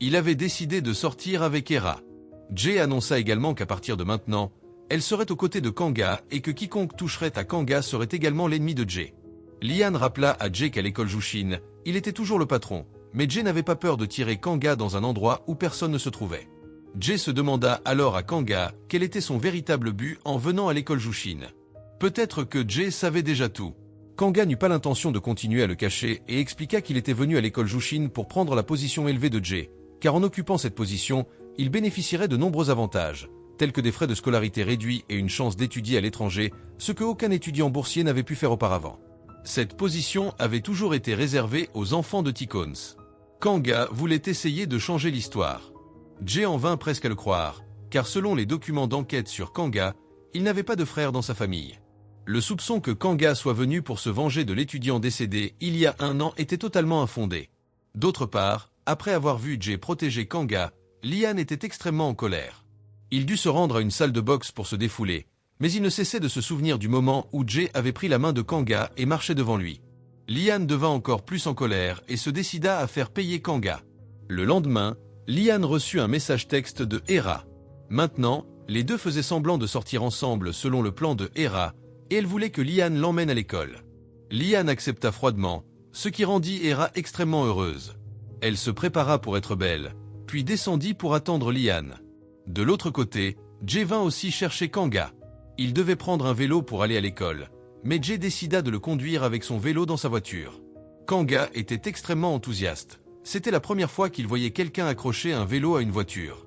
Il avait décidé de sortir avec Hera. Jay annonça également qu'à partir de maintenant, elle serait aux côtés de Kanga et que quiconque toucherait à Kanga serait également l'ennemi de Jay. Lian rappela à Jay qu'à l'école Jushin, Il était toujours le patron, mais Jay n'avait pas peur de tirer Kanga dans un endroit où personne ne se trouvait. Jay se demanda alors à Kanga quel était son véritable but en venant à l'école Jushin. Peut-être que Jay savait déjà tout. Kanga n'eut pas l'intention de continuer à le cacher et expliqua qu'il était venu à l'école Jushin pour prendre la position élevée de Jay, car en occupant cette position, il bénéficierait de nombreux avantages, tels que des frais de scolarité réduits et une chance d'étudier à l'étranger, ce que aucun étudiant boursier n'avait pu faire auparavant. Cette position avait toujours été réservée aux enfants de T-Cones. Kanga voulait essayer de changer l'histoire. Jay en vint presque à le croire, car selon les documents d'enquête sur Kanga, il n'avait pas de frère dans sa famille. Le soupçon que Kanga soit venu pour se venger de l'étudiant décédé il y a 1 an était totalement infondé. D'autre part, après avoir vu Jay protéger Kanga, Lian était extrêmement en colère. Il dut se rendre à une salle de boxe pour se défouler, mais il ne cessait de se souvenir du moment où Jay avait pris la main de Kanga et marchait devant lui. Lian devint encore plus en colère et se décida à faire payer Kanga. Le lendemain, Lian reçut un message texte de Hera. Maintenant, les deux faisaient semblant de sortir ensemble selon le plan de Hera, et elle voulait que Lian l'emmène à l'école. Lian accepta froidement, ce qui rendit Hera extrêmement heureuse. Elle se prépara pour être belle, puis descendit pour attendre Lian. De l'autre côté, Jay vint aussi chercher Kanga. Il devait prendre un vélo pour aller à l'école, mais Jay décida de le conduire avec son vélo dans sa voiture. Kanga était extrêmement enthousiaste. C'était la première fois qu'il voyait quelqu'un accrocher un vélo à une voiture.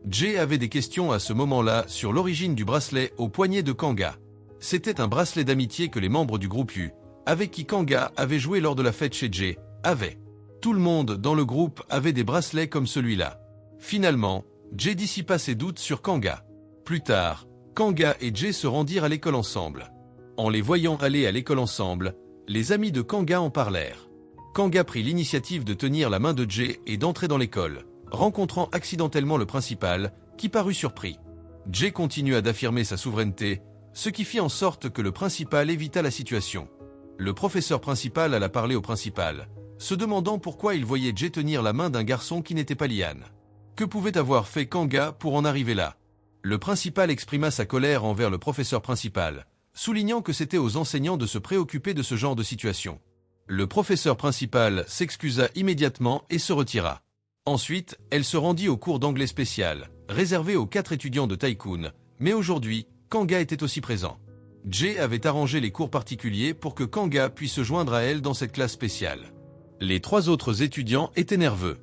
Jay avait des questions à ce moment-là sur l'origine du bracelet au poignet de Kanga. C'était un bracelet d'amitié que les membres du groupe U, avec qui Kanga avait joué lors de la fête chez Jay, avaient. Tout le monde dans le groupe avait des bracelets comme celui-là. Finalement, Jay dissipa ses doutes sur Kanga. Plus tard, Kanga et Jay se rendirent à l'école ensemble. En les voyant aller à l'école ensemble, les amis de Kanga en parlèrent. Kanga prit l'initiative de tenir la main de Jay et d'entrer dans l'école, rencontrant accidentellement le principal, qui parut surpris. Jay continua d'affirmer sa souveraineté, ce qui fit en sorte que le principal évita la situation. Le professeur principal alla parler au principal, se demandant pourquoi il voyait Jay tenir la main d'un garçon qui n'était pas Lian. Que pouvait avoir fait Kanga pour en arriver là? Le principal exprima sa colère envers le professeur principal, soulignant que c'était aux enseignants de se préoccuper de ce genre de situation. Le professeur principal s'excusa immédiatement et se retira. Ensuite, elle se rendit au cours d'anglais spécial, réservé aux 4 étudiants de Tycoon, mais aujourd'hui, Kanga était aussi présent. Jay avait arrangé les cours particuliers pour que Kanga puisse se joindre à elle dans cette classe spéciale. Les 3 autres étudiants étaient nerveux.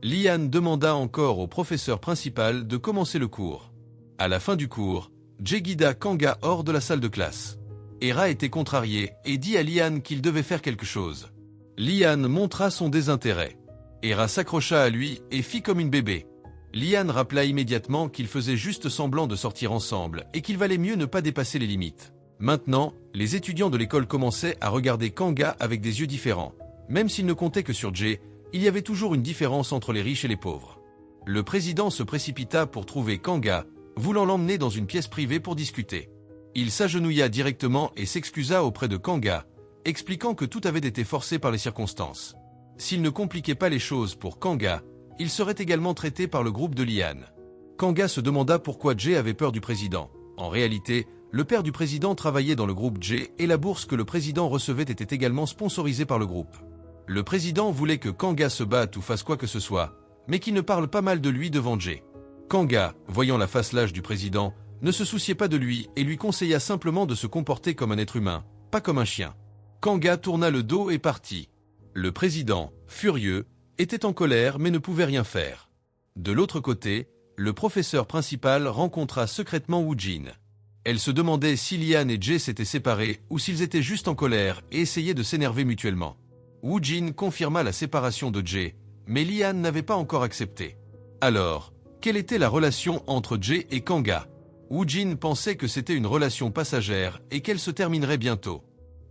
Lian demanda encore au professeur principal de commencer le cours. À la fin du cours, Jay guida Kanga hors de la salle de classe. Hera était contrarié et dit à Lian qu'il devait faire quelque chose. Lian montra son désintérêt. Hera s'accrocha à lui et fit comme une bébé. Lian rappela immédiatement qu'il faisait juste semblant de sortir ensemble et qu'il valait mieux ne pas dépasser les limites. Maintenant, les étudiants de l'école commençaient à regarder Kanga avec des yeux différents. Même s'ils ne comptaient que sur Jay, il y avait toujours une différence entre les riches et les pauvres. Le président se précipita pour trouver Kanga, voulant l'emmener dans une pièce privée pour discuter. Il s'agenouilla directement et s'excusa auprès de Kanga, expliquant que tout avait été forcé par les circonstances. S'il ne compliquait pas les choses pour Kanga, il serait également traité par le groupe de Lian. Kanga se demanda pourquoi Jay avait peur du président. En réalité, le père du président travaillait dans le groupe Jay et la bourse que le président recevait était également sponsorisée par le groupe. Le président voulait que Kanga se batte ou fasse quoi que ce soit, mais qu'il ne parle pas mal de lui devant Jay. Kanga, voyant la face lâche du président, ne se souciait pas de lui et lui conseilla simplement de se comporter comme un être humain, pas comme un chien. Kanga tourna le dos et partit. Le président, furieux, était en colère mais ne pouvait rien faire. De l'autre côté, le professeur principal rencontra secrètement Woojin. Elle se demandait si Lian et Jay s'étaient séparés ou s'ils étaient juste en colère et essayaient de s'énerver mutuellement. Woojin confirma la séparation de Jay, mais Lian n'avait pas encore accepté. Alors, quelle était la relation entre Jay et Kanga? Woojin pensait que c'était une relation passagère et qu'elle se terminerait bientôt.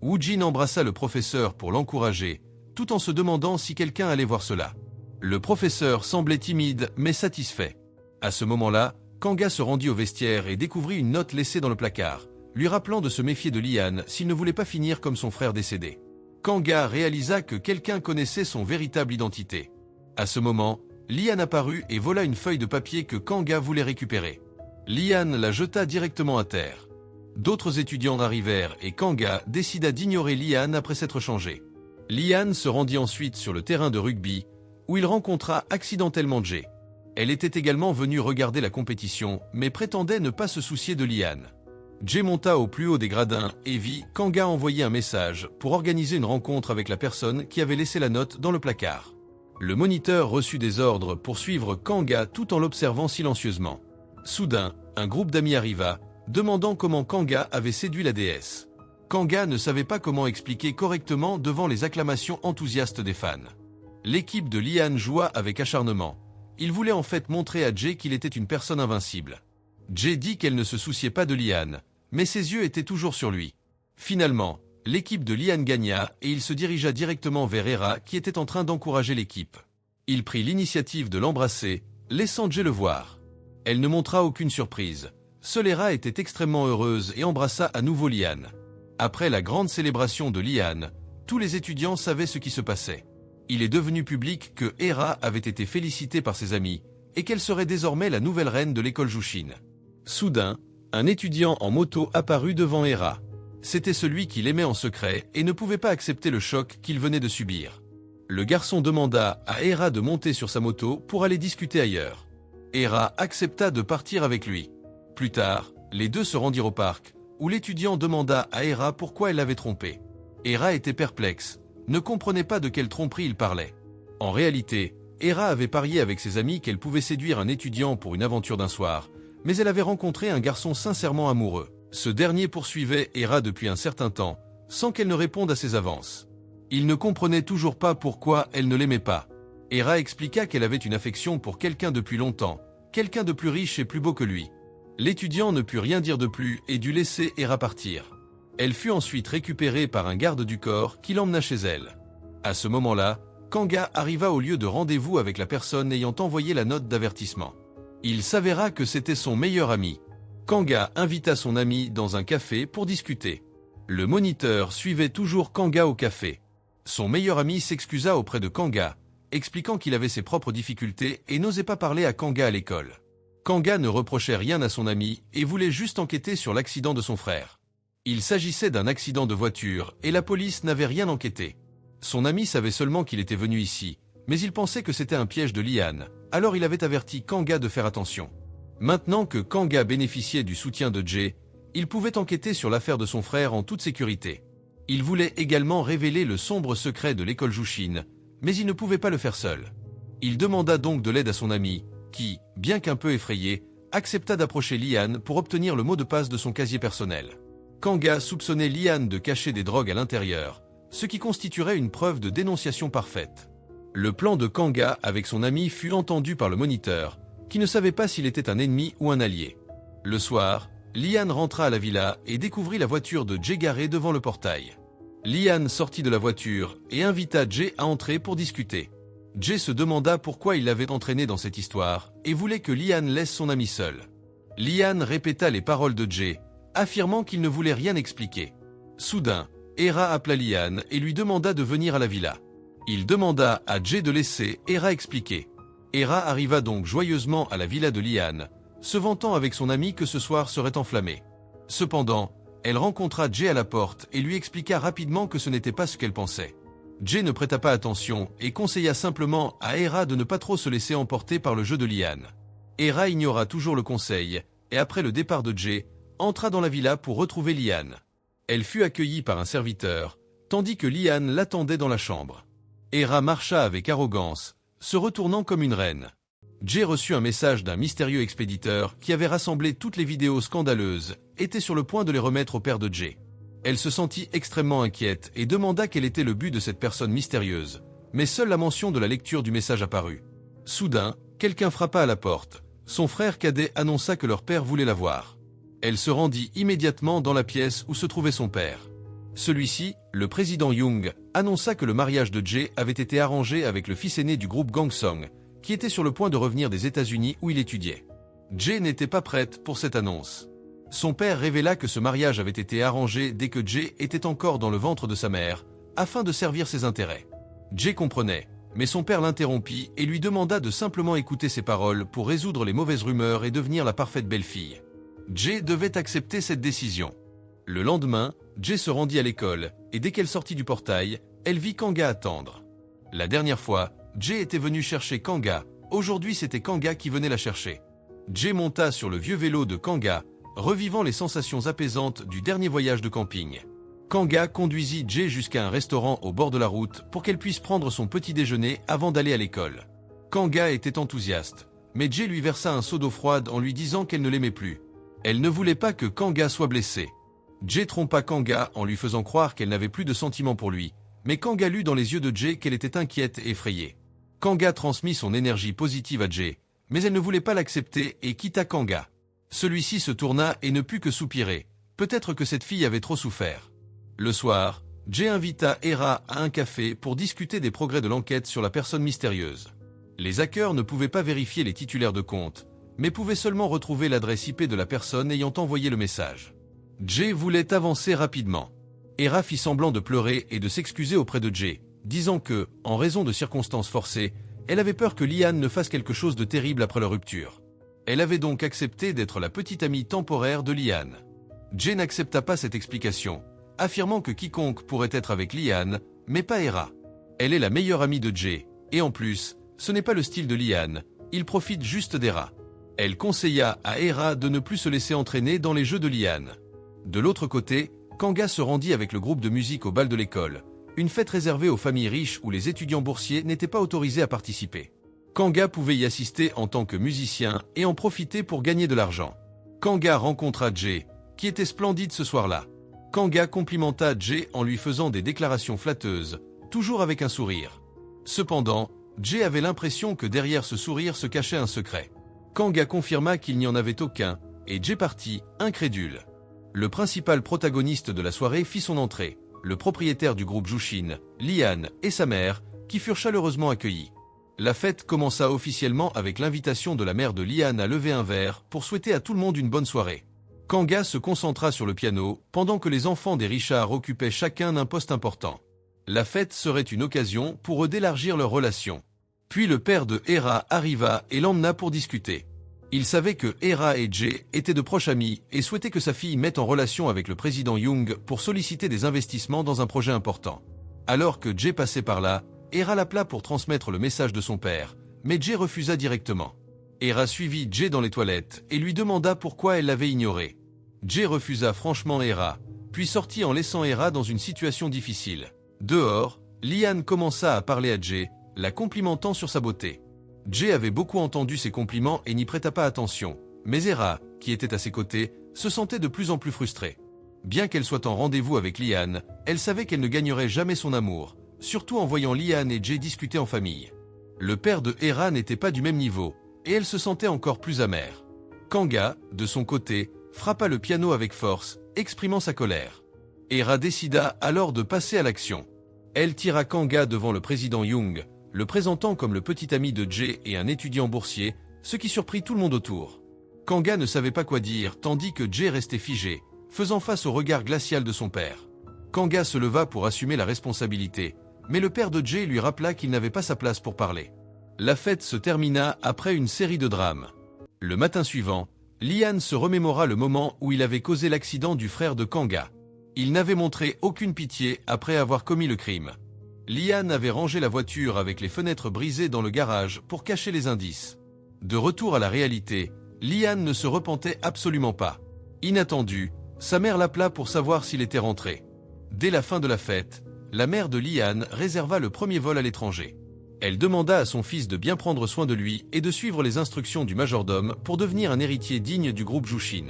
Woojin embrassa le professeur pour l'encourager, tout en se demandant si quelqu'un allait voir cela. Le professeur semblait timide mais satisfait. À ce moment-là, Kanga se rendit au vestiaire et découvrit une note laissée dans le placard, lui rappelant de se méfier de Lian s'il ne voulait pas finir comme son frère décédé. Kanga réalisa que quelqu'un connaissait son véritable identité. À ce moment, Lian apparut et vola une feuille de papier que Kanga voulait récupérer. Lian la jeta directement à terre. D'autres étudiants arrivèrent et Kanga décida d'ignorer Lian après s'être changé. Liane se rendit ensuite sur le terrain de rugby, où il rencontra accidentellement Jay. Elle était également venue regarder la compétition, mais prétendait ne pas se soucier de Liane. Jay monta au plus haut des gradins et vit Kanga envoyer un message pour organiser une rencontre avec la personne qui avait laissé la note dans le placard. Le moniteur reçut des ordres pour suivre Kanga tout en l'observant silencieusement. Soudain, un groupe d'amis arriva, demandant comment Kanga avait séduit la déesse. Kanga ne savait pas comment expliquer correctement devant les acclamations enthousiastes des fans. L'équipe de Liane joua avec acharnement. Il voulait en fait montrer à Jay qu'il était une personne invincible. Jay dit qu'elle ne se souciait pas de Liane, mais ses yeux étaient toujours sur lui. Finalement, l'équipe de Liane gagna et il se dirigea directement vers Hera qui était en train d'encourager l'équipe. Il prit l'initiative de l'embrasser, laissant Jay le voir. Elle ne montra aucune surprise. Seule Hera était extrêmement heureuse et embrassa à nouveau Liane. Après la grande célébration de Liane, tous les étudiants savaient ce qui se passait. Il est devenu public que Hera avait été félicitée par ses amis et qu'elle serait désormais la nouvelle reine de l'école Jushin. Soudain, un étudiant en moto apparut devant Hera. C'était celui qui l'aimait en secret et ne pouvait pas accepter le choc qu'il venait de subir. Le garçon demanda à Hera de monter sur sa moto pour aller discuter ailleurs. Hera accepta de partir avec lui. Plus tard, les deux se rendirent au parc, où l'étudiant demanda à Hera pourquoi elle l'avait trompé. Hera était perplexe, ne comprenait pas de quelle tromperie il parlait. En réalité, Hera avait parié avec ses amis qu'elle pouvait séduire un étudiant pour une aventure d'un soir, mais elle avait rencontré un garçon sincèrement amoureux. Ce dernier poursuivait Hera depuis un certain temps, sans qu'elle ne réponde à ses avances. Il ne comprenait toujours pas pourquoi elle ne l'aimait pas. Hera expliqua qu'elle avait une affection pour quelqu'un depuis longtemps, quelqu'un de plus riche et plus beau que lui. L'étudiant ne put rien dire de plus et dut laisser Hera partir. Elle fut ensuite récupérée par un garde du corps qui l'emmena chez elle. À ce moment-là, Kanga arriva au lieu de rendez-vous avec la personne ayant envoyé la note d'avertissement. Il s'avéra que c'était son meilleur ami. Kanga invita son ami dans un café pour discuter. Le moniteur suivait toujours Kanga au café. Son meilleur ami s'excusa auprès de Kanga, expliquant qu'il avait ses propres difficultés et n'osait pas parler à Kanga à l'école. Kanga ne reprochait rien à son ami et voulait juste enquêter sur l'accident de son frère. Il s'agissait d'un accident de voiture et la police n'avait rien enquêté. Son ami savait seulement qu'il était venu ici, mais il pensait que c'était un piège de Liane, alors il avait averti Kanga de faire attention. Maintenant que Kanga bénéficiait du soutien de Jay, il pouvait enquêter sur l'affaire de son frère en toute sécurité. Il voulait également révéler le sombre secret de l'école Jushin, mais il ne pouvait pas le faire seul. Il demanda donc de l'aide à son ami, qui, bien qu'un peu effrayé, accepta d'approcher Liane pour obtenir le mot de passe de son casier personnel. Kanga soupçonnait Liane de cacher des drogues à l'intérieur, ce qui constituerait une preuve de dénonciation parfaite. Le plan de Kanga avec son ami fut entendu par le moniteur, qui ne savait pas s'il était un ennemi ou un allié. Le soir, Liane rentra à la villa et découvrit la voiture de Jay garée devant le portail. Liane sortit de la voiture et invita Jay à entrer pour discuter. Jay se demanda pourquoi il l'avait entraîné dans cette histoire et voulait que Liane laisse son ami seul. Liane répéta les paroles de Jay, affirmant qu'il ne voulait rien expliquer. Soudain, Hera appela Liane et lui demanda de venir à la villa. Il demanda à Jay de laisser Hera expliquer. Hera arriva donc joyeusement à la villa de Liane, se vantant avec son ami que ce soir serait enflammé. Cependant, elle rencontra Jay à la porte et lui expliqua rapidement que ce n'était pas ce qu'elle pensait. Jay ne prêta pas attention et conseilla simplement à Hera de ne pas trop se laisser emporter par le jeu de Liane. Hera ignora toujours le conseil et après le départ de Jay, entra dans la villa pour retrouver Liane. Elle fut accueillie par un serviteur, tandis que Liane l'attendait dans la chambre. Hera marcha avec arrogance, se retournant comme une reine. Jay reçut un message d'un mystérieux expéditeur qui avait rassemblé toutes les vidéos scandaleuses, était sur le point de les remettre au père de Jay. Elle se sentit extrêmement inquiète et demanda quel était le but de cette personne mystérieuse, mais seule la mention de la lecture du message apparut. Soudain, quelqu'un frappa à la porte. Son frère cadet annonça que leur père voulait la voir. Elle se rendit immédiatement dans la pièce où se trouvait son père. Celui-ci, le président Young, annonça que le mariage de Jay avait été arrangé avec le fils aîné du groupe Gangsong, qui était sur le point de revenir des États-Unis où il étudiait. Jay n'était pas prête pour cette annonce. Son père révéla que ce mariage avait été arrangé dès que Jay était encore dans le ventre de sa mère, afin de servir ses intérêts. Jay comprenait, mais son père l'interrompit et lui demanda de simplement écouter ses paroles pour résoudre les mauvaises rumeurs et devenir la parfaite belle-fille. Jay devait accepter cette décision. Le lendemain, Jay se rendit à l'école, et dès qu'elle sortit du portail, elle vit Kanga attendre. La dernière fois, Jay était venu chercher Kanga, aujourd'hui c'était Kanga qui venait la chercher. Jay monta sur le vieux vélo de Kanga, revivant les sensations apaisantes du dernier voyage de camping. Kanga conduisit Jay jusqu'à un restaurant au bord de la route pour qu'elle puisse prendre son petit déjeuner avant d'aller à l'école. Kanga était enthousiaste, mais Jay lui versa un seau d'eau froide en lui disant qu'elle ne l'aimait plus. Elle ne voulait pas que Kanga soit blessé. Jay trompa Kanga en lui faisant croire qu'elle n'avait plus de sentiments pour lui, mais Kanga lut dans les yeux de Jay qu'elle était inquiète et effrayée. Kanga transmit son énergie positive à Jay, mais elle ne voulait pas l'accepter et quitta Kanga. Celui-ci se tourna et ne put que soupirer. Peut-être que cette fille avait trop souffert. Le soir, Jay invita Hera à un café pour discuter des progrès de l'enquête sur la personne mystérieuse. Les hackers ne pouvaient pas vérifier les titulaires de compte, mais pouvaient seulement retrouver l'adresse IP de la personne ayant envoyé le message. Jay voulait avancer rapidement. Hera fit semblant de pleurer et de s'excuser auprès de Jay, disant que, en raison de circonstances forcées, elle avait peur que Liane ne fasse quelque chose de terrible après leur rupture. Elle avait donc accepté d'être la petite amie temporaire de Liane. Jay n'accepta pas cette explication, affirmant que quiconque pourrait être avec Liane, mais pas Hera. Elle est la meilleure amie de Jay, et en plus, ce n'est pas le style de Liane, il profite juste d'Hera. Elle conseilla à Hera de ne plus se laisser entraîner dans les jeux de Liane. De l'autre côté, Kanga se rendit avec le groupe de musique au bal de l'école, une fête réservée aux familles riches où les étudiants boursiers n'étaient pas autorisés à participer. Kanga pouvait y assister en tant que musicien et en profiter pour gagner de l'argent. Kanga rencontra Jay, qui était splendide ce soir-là. Kanga complimenta Jay en lui faisant des déclarations flatteuses, toujours avec un sourire. Cependant, Jay avait l'impression que derrière ce sourire se cachait un secret. Kanga confirma qu'il n'y en avait aucun, et Jay partit, incrédule. Le principal protagoniste de la soirée fit son entrée, le propriétaire du groupe Jushin, Liane et sa mère, qui furent chaleureusement accueillis. La fête commença officiellement avec l'invitation de la mère de Liane à lever un verre pour souhaiter à tout le monde une bonne soirée. Kanga se concentra sur le piano, pendant que les enfants des Richards occupaient chacun un poste important. La fête serait une occasion pour eux d'élargir leurs relations. Puis le père de Hera arriva et l'emmena pour discuter. Il savait que Hera et Jay étaient de proches amis et souhaitait que sa fille mette en relation avec le président Young pour solliciter des investissements dans un projet important. Alors que Jay passait par là, Hera l'appela pour transmettre le message de son père, mais Jay refusa directement. Hera suivit Jay dans les toilettes et lui demanda pourquoi elle l'avait ignoré. Jay refusa franchement Hera, puis sortit en laissant Hera dans une situation difficile. Dehors, Liane commença à parler à Jay, la complimentant sur sa beauté. Jay avait beaucoup entendu ses compliments et n'y prêta pas attention, mais Hera, qui était à ses côtés, se sentait de plus en plus frustrée. Bien qu'elle soit en rendez-vous avec Liane, elle savait qu'elle ne gagnerait jamais son amour, surtout en voyant Liane et Jay discuter en famille. Le père de Hera n'était pas du même niveau, et elle se sentait encore plus amère. Kanga, de son côté, frappa le piano avec force, exprimant sa colère. Hera décida alors de passer à l'action. Elle tira Kanga devant le président Young, le présentant comme le petit ami de Jay et un étudiant boursier, ce qui surprit tout le monde autour. Kanga ne savait pas quoi dire, tandis que Jay restait figé, faisant face au regard glacial de son père. Kanga se leva pour assumer la responsabilité, mais le père de Jay lui rappela qu'il n'avait pas sa place pour parler. La fête se termina après une série de drames. Le matin suivant, Liane se remémora le moment où il avait causé l'accident du frère de Kanga. Il n'avait montré aucune pitié après avoir commis le crime. Liane avait rangé la voiture avec les fenêtres brisées dans le garage pour cacher les indices. De retour à la réalité, Liane ne se repentait absolument pas. Inattendu, sa mère l'appela pour savoir s'il était rentré. Dès la fin de la fête, la mère de Liane réserva le premier vol à l'étranger. Elle demanda à son fils de bien prendre soin de lui et de suivre les instructions du majordome pour devenir un héritier digne du groupe Jushin.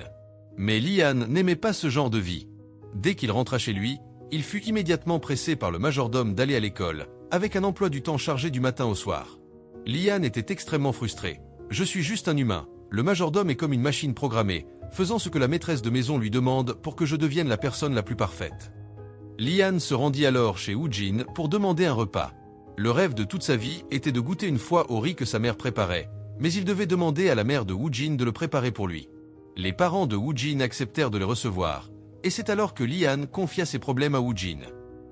Mais Liane n'aimait pas ce genre de vie. Dès qu'il rentra chez lui, il fut immédiatement pressé par le majordome d'aller à l'école, avec un emploi du temps chargé du matin au soir. Liane était extrêmement frustrée. « Je suis juste un humain. Le majordome est comme une machine programmée, faisant ce que la maîtresse de maison lui demande pour que je devienne la personne la plus parfaite. » Liane se rendit alors chez Woojin pour demander un repas. Le rêve de toute sa vie était de goûter une fois au riz que sa mère préparait, mais il devait demander à la mère de Woojin de le préparer pour lui. Les parents de Woojin acceptèrent de le recevoir, et c'est alors que Liane confia ses problèmes à Woojin.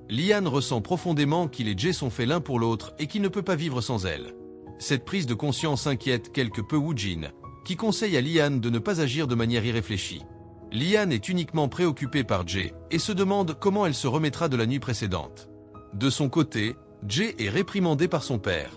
Liane ressent profondément qu'il et Jay sont faits l'un pour l'autre et qu'il ne peut pas vivre sans elle. Cette prise de conscience inquiète quelque peu Woojin, qui conseille à Liane de ne pas agir de manière irréfléchie. Liane est uniquement préoccupée par Jay et se demande comment elle se remettra de la nuit précédente. De son côté, Jay est réprimandé par son père.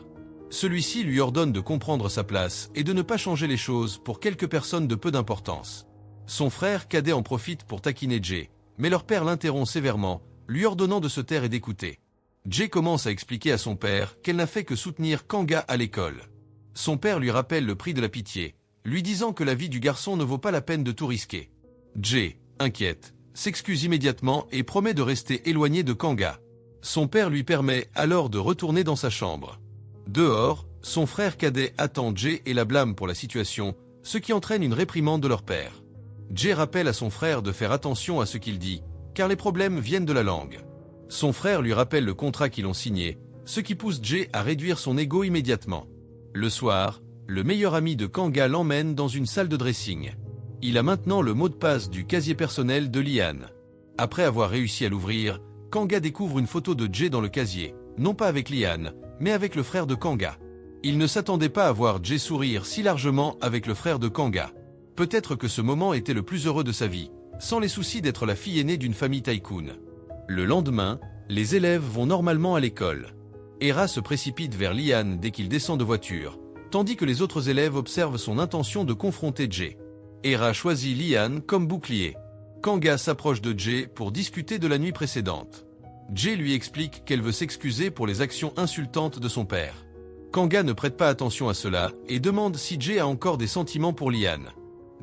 Celui-ci lui ordonne de comprendre sa place et de ne pas changer les choses pour quelques personnes de peu d'importance. Son frère cadet en profite pour taquiner Jay, mais leur père l'interrompt sévèrement, lui ordonnant de se taire et d'écouter. Jay commence à expliquer à son père qu'elle n'a fait que soutenir Kanga à l'école. Son père lui rappelle le prix de la pitié, lui disant que la vie du garçon ne vaut pas la peine de tout risquer. Jay, inquiète, s'excuse immédiatement et promet de rester éloigné de Kanga. Son père lui permet alors de retourner dans sa chambre. Dehors, son frère cadet attend Jay et la blâme pour la situation, ce qui entraîne une réprimande de leur père. Jay rappelle à son frère de faire attention à ce qu'il dit, car les problèmes viennent de la langue. Son frère lui rappelle le contrat qu'ils ont signé, ce qui pousse Jay à réduire son ego immédiatement. Le soir, le meilleur ami de Kanga l'emmène dans une salle de dressing. Il a maintenant le mot de passe du casier personnel de Liane. Après avoir réussi à l'ouvrir, Kanga découvre une photo de Jay dans le casier, non pas avec Liane, mais avec le frère de Kanga. Il ne s'attendait pas à voir Jay sourire si largement avec le frère de Kanga. Peut-être que ce moment était le plus heureux de sa vie, sans les soucis d'être la fille aînée d'une famille tycoon. Le lendemain, les élèves vont normalement à l'école. Hera se précipite vers Liane dès qu'il descend de voiture, tandis que les autres élèves observent son intention de confronter Jay. Hera choisit Liane comme bouclier. Kanga s'approche de Jay pour discuter de la nuit précédente. Jay lui explique qu'elle veut s'excuser pour les actions insultantes de son père. Kanga ne prête pas attention à cela et demande si Jay a encore des sentiments pour Liane.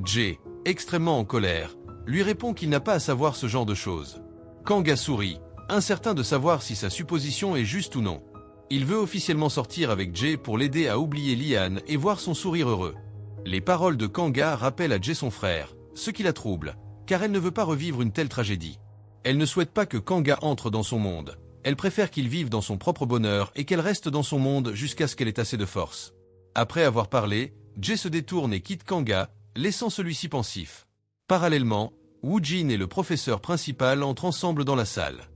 Jay, extrêmement en colère, lui répond qu'il n'a pas à savoir ce genre de choses. Kanga sourit, incertain de savoir si sa supposition est juste ou non. Il veut officiellement sortir avec Jay pour l'aider à oublier Liane et voir son sourire heureux. Les paroles de Kanga rappellent à Jay son frère, ce qui la trouble, car elle ne veut pas revivre une telle tragédie. Elle ne souhaite pas que Kanga entre dans son monde. Elle préfère qu'il vive dans son propre bonheur et qu'elle reste dans son monde jusqu'à ce qu'elle ait assez de force. Après avoir parlé, Jay se détourne et quitte Kanga, laissant celui-ci pensif. Parallèlement, Woojin et le professeur principal entrent ensemble dans la salle.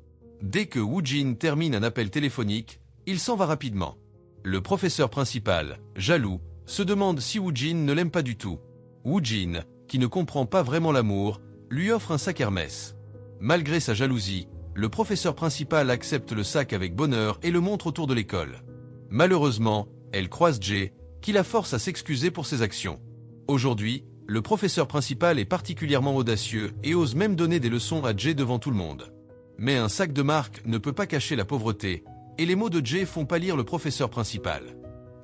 Dès que Woojin termine un appel téléphonique, il s'en va rapidement. Le professeur principal, jaloux, se demande si Woojin ne l'aime pas du tout. Woojin, qui ne comprend pas vraiment l'amour, lui offre un sac Hermès. Malgré sa jalousie, le professeur principal accepte le sac avec bonheur et le montre autour de l'école. Malheureusement, elle croise Jay, qui la force à s'excuser pour ses actions. Aujourd'hui, le professeur principal est particulièrement audacieux et ose même donner des leçons à Jay devant tout le monde. Mais un sac de marque ne peut pas cacher la pauvreté, et les mots de Jay font pâlir le professeur principal.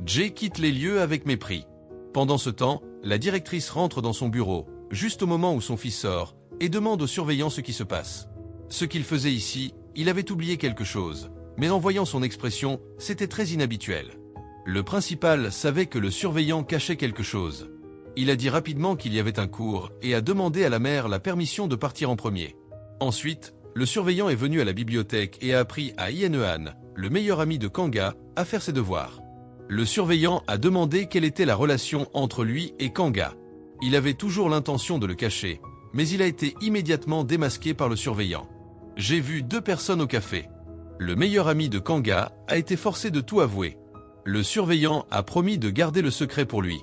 Jay quitte les lieux avec mépris. Pendant ce temps, la directrice rentre dans son bureau, juste au moment où son fils sort, et demande au surveillant ce qui se passe. Ce qu'il faisait ici, il avait oublié quelque chose, mais en voyant son expression, c'était très inhabituel. Le principal savait que le surveillant cachait quelque chose. Il a dit rapidement qu'il y avait un cours et a demandé à la mère la permission de partir en premier. Ensuite, le surveillant est venu à la bibliothèque et a appris à Yenehan, le meilleur ami de Kanga, à faire ses devoirs. Le surveillant a demandé quelle était la relation entre lui et Kanga. Il avait toujours l'intention de le cacher, mais il a été immédiatement démasqué par le surveillant. J'ai vu 2 personnes au café. Le meilleur ami de Kanga a été forcé de tout avouer. Le surveillant a promis de garder le secret pour lui.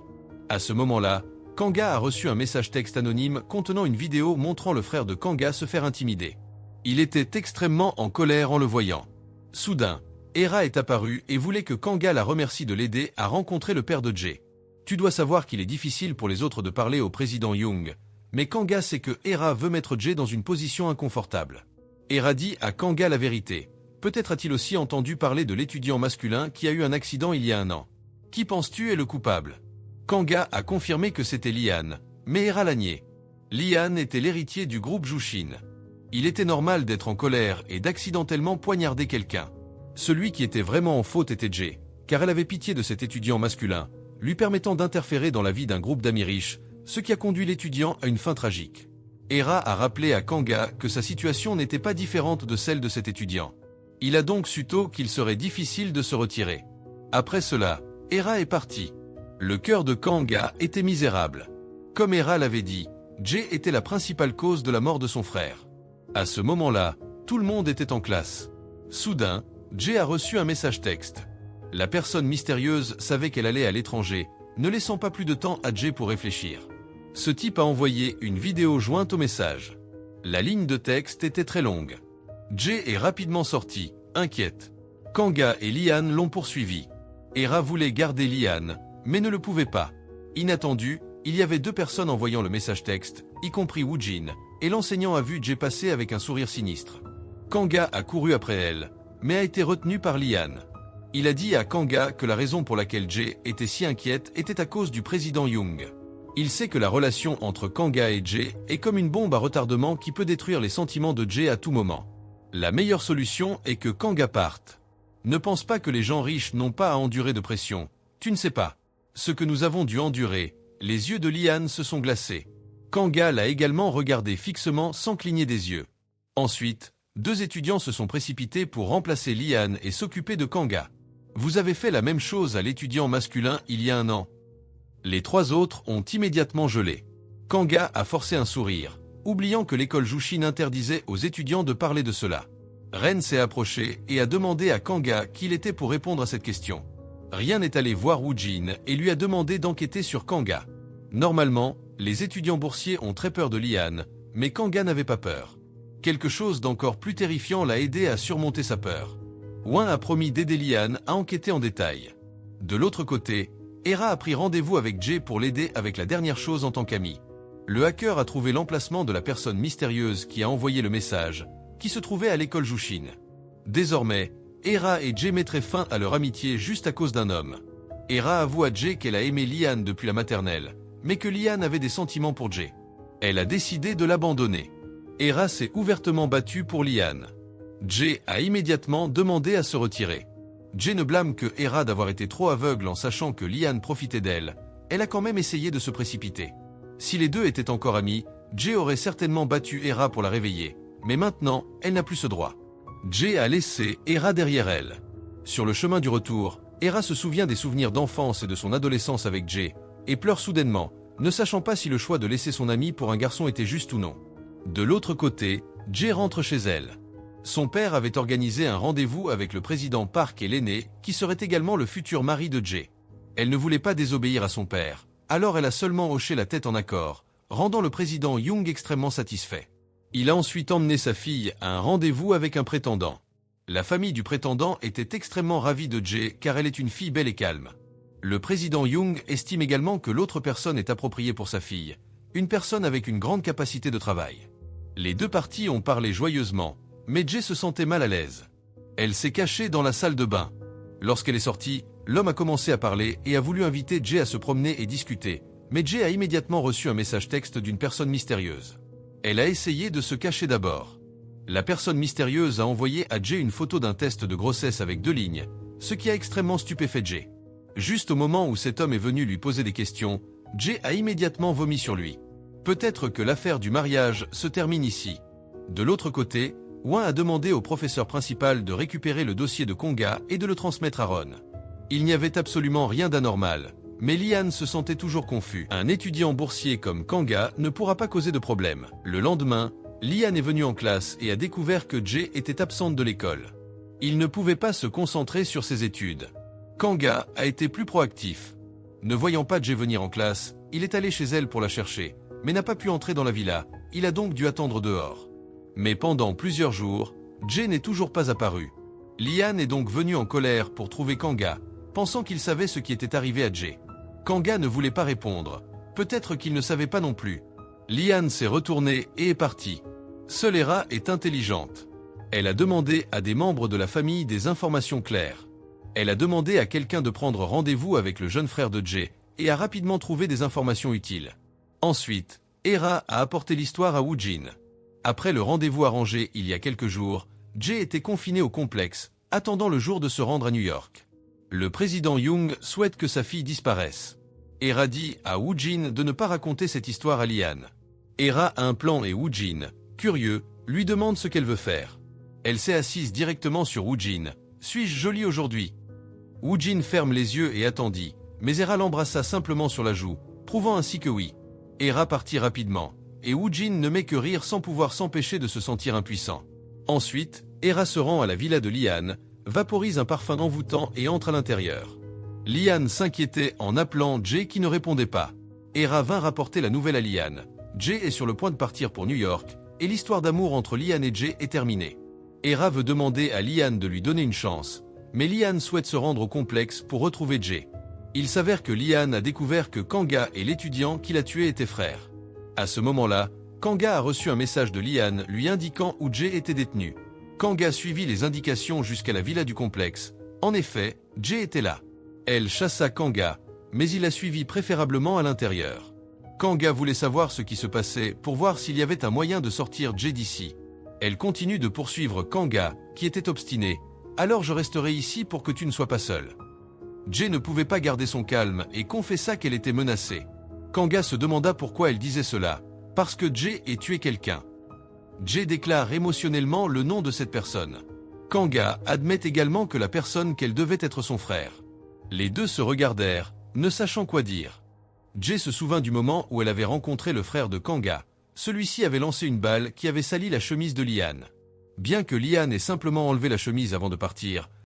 À ce moment-là, Kanga a reçu un message texte anonyme contenant une vidéo montrant le frère de Kanga se faire intimider. Il était extrêmement en colère en le voyant. Soudain, Hera est apparue et voulait que Kanga la remercie de l'aider à rencontrer le père de Jay. Tu dois savoir qu'il est difficile pour les autres de parler au président Young, mais Kanga sait que Hera veut mettre Jay dans une position inconfortable. Hera dit à Kanga la vérité. Peut-être a-t-il aussi entendu parler de l'étudiant masculin qui a eu un accident il y a 1 an. Qui penses-tu est le coupable? Kanga a confirmé que c'était Liane, mais Hera l'a nié. Liane était l'héritier du groupe Jushin. Il était normal d'être en colère et d'accidentellement poignarder quelqu'un. Celui qui était vraiment en faute était Jay, car elle avait pitié de cet étudiant masculin, lui permettant d'interférer dans la vie d'un groupe d'amis riches, ce qui a conduit l'étudiant à une fin tragique. Hera a rappelé à Kanga que sa situation n'était pas différente de celle de cet étudiant. Il a donc su tôt qu'il serait difficile de se retirer. Après cela, Hera est partie. Le cœur de Kanga était misérable. Comme Hera l'avait dit, Jay était la principale cause de la mort de son frère. À ce moment-là, tout le monde était en classe. Soudain, Jay a reçu un message texte. La personne mystérieuse savait qu'elle allait à l'étranger, ne laissant pas plus de temps à Jay pour réfléchir. Ce type a envoyé une vidéo jointe au message. La ligne de texte était très longue. Jay est rapidement sorti, inquiète. Kanga et Lian l'ont poursuivi. Hera voulait garder Lian, mais ne le pouvait pas. Inattendu, il y avait deux personnes envoyant le message texte, y compris Woojin, et l'enseignant a vu Jae passer avec un sourire sinistre. Kanga a couru après elle, mais a été retenu par Lian. Il a dit à Kanga que la raison pour laquelle Jae était si inquiète était à cause du président Young. Il sait que la relation entre Kanga et Jae est comme une bombe à retardement qui peut détruire les sentiments de Jae à tout moment. La meilleure solution est que Kanga parte. Ne pense pas que les gens riches n'ont pas à endurer de pression. Tu ne sais pas. Ce que nous avons dû endurer, les yeux de Lian se sont glacés. Kanga l'a également regardé fixement sans cligner des yeux. Ensuite, deux étudiants se sont précipités pour remplacer Lian et s'occuper de Kanga. Vous avez fait la même chose à l'étudiant masculin il y a un an. Les trois autres ont immédiatement gelé. Kanga a forcé un sourire, oubliant que l'école Jushin interdisait aux étudiants de parler de cela. Ren s'est approché et a demandé à Kanga qui il était pour répondre à cette question. Rien n'est allé voir Woojin et lui a demandé d'enquêter sur Kanga. Normalement, les étudiants boursiers ont très peur de Lian, mais Kanga n'avait pas peur. Quelque chose d'encore plus terrifiant l'a aidé à surmonter sa peur. Wan a promis d'aider Lian à enquêter en détail. De l'autre côté, Hera a pris rendez-vous avec Jae pour l'aider avec la dernière chose en tant qu'ami. Le hacker a trouvé l'emplacement de la personne mystérieuse qui a envoyé le message, qui se trouvait à l'école Jushin. Désormais, Hera et Jae mettraient fin à leur amitié juste à cause d'un homme. Hera avoue à Jae qu'elle a aimé Lian depuis la maternelle, mais que Lian avait des sentiments pour Jae. Elle a décidé de l'abandonner. Hera s'est ouvertement battue pour Lian. Jae a immédiatement demandé à se retirer. Jae ne blâme que Hera d'avoir été trop aveugle en sachant que Lian profitait d'elle. Elle a quand même essayé de se précipiter. Si les deux étaient encore amis, Jae aurait certainement battu Hera pour la réveiller. Mais maintenant, elle n'a plus ce droit. Jae a laissé Hera derrière elle. Sur le chemin du retour, Hera se souvient des souvenirs d'enfance et de son adolescence avec Jae, et pleure soudainement, ne sachant pas si le choix de laisser son ami pour un garçon était juste ou non. De l'autre côté, Jae rentre chez elle. Son père avait organisé un rendez-vous avec le président Park et l'aîné, qui serait également le futur mari de Jae. Elle ne voulait pas désobéir à son père, alors elle a seulement hoché la tête en accord, rendant le président Young extrêmement satisfait. Il a ensuite emmené sa fille à un rendez-vous avec un prétendant. La famille du prétendant était extrêmement ravie de Jae car elle est une fille belle et calme. Le président Young estime également que l'autre personne est appropriée pour sa fille, une personne avec une grande capacité de travail. Les deux parties ont parlé joyeusement, mais Jae se sentait mal à l'aise. Elle s'est cachée dans la salle de bain. Lorsqu'elle est sortie, l'homme a commencé à parler et a voulu inviter Jae à se promener et discuter, mais Jae a immédiatement reçu un message texte d'une personne mystérieuse. Elle a essayé de se cacher d'abord. La personne mystérieuse a envoyé à Jae une photo d'un test de grossesse avec 2 lignes, ce qui a extrêmement stupéfait Jae. Juste au moment où cet homme est venu lui poser des questions, Jae a immédiatement vomi sur lui. Peut-être que l'affaire du mariage se termine ici. De l'autre côté, Wan a demandé au professeur principal de récupérer le dossier de Kanga et de le transmettre à Ron. Il n'y avait absolument rien d'anormal, mais Lian se sentait toujours confus. Un étudiant boursier comme Kanga ne pourra pas causer de problème. Le lendemain, Lian est venu en classe et a découvert que Jae était absente de l'école. Il ne pouvait pas se concentrer sur ses études. Kanga a été plus proactif. Ne voyant pas Jae venir en classe, il est allé chez elle pour la chercher, mais n'a pas pu entrer dans la villa, il a donc dû attendre dehors. Mais pendant plusieurs jours, Jae n'est toujours pas apparu. Lian est donc venu en colère pour trouver Kanga, pensant qu'il savait ce qui était arrivé à Jae. Kanga ne voulait pas répondre, peut-être qu'il ne savait pas non plus. Lian s'est retournée et est partie. Seule Hera est intelligente. Elle a demandé à des membres de la famille des informations claires. Elle a demandé à quelqu'un de prendre rendez-vous avec le jeune frère de Jae et a rapidement trouvé des informations utiles. Ensuite, Hera a apporté l'histoire à Woojin. Après le rendez-vous arrangé il y a quelques jours, Jae était confiné au complexe, attendant le jour de se rendre à New York. Le président Young souhaite que sa fille disparaisse. Hera dit à Woojin de ne pas raconter cette histoire à Lian. Hera a un plan et Woojin, curieux, lui demande ce qu'elle veut faire. Elle s'est assise directement sur Woojin. « Suis-je jolie aujourd'hui ?» Woojin ferme les yeux et attendit, mais Hera l'embrassa simplement sur la joue, prouvant ainsi que oui. Hera partit rapidement, et Woojin ne met que rire sans pouvoir s'empêcher de se sentir impuissant. Ensuite, Hera se rend à la villa de Lian, vaporise un parfum envoûtant et entre à l'intérieur. Lian s'inquiétait en appelant Jae qui ne répondait pas. Hera vint rapporter la nouvelle à Lian. Jae est sur le point de partir pour New York, et l'histoire d'amour entre Lian et Jae est terminée. Hera veut demander à Lian de lui donner une chance, mais Lian souhaite se rendre au complexe pour retrouver Jay. Il s'avère que Lian a découvert que Kanga et l'étudiant qui l'a tué étaient frères. À ce moment-là, Kanga a reçu un message de Lian lui indiquant où Jay était détenu. Kanga suivit les indications jusqu'à la villa du complexe. En effet, Jay était là. Elle chassa Kanga, mais il la suivit préférablement à l'intérieur. Kanga voulait savoir ce qui se passait pour voir s'il y avait un moyen de sortir Jay d'ici. Elle continue de poursuivre Kanga, qui était obstiné. « Alors je resterai ici pour que tu ne sois pas seul. » Jay ne pouvait pas garder son calme et confessa qu'elle était menacée. Kanga se demanda pourquoi elle disait cela. « Parce que Jay ait tué quelqu'un. » Jay déclare émotionnellement le nom de cette personne. Kanga admet également que la personne qu'elle devait être son frère. Les deux se regardèrent, ne sachant quoi dire. Jay se souvint du moment où elle avait rencontré le frère de Kanga. Celui-ci avait lancé une balle qui avait sali la chemise de Lian. Bien que Lian ait simplement enlevé la chemise avant de partir,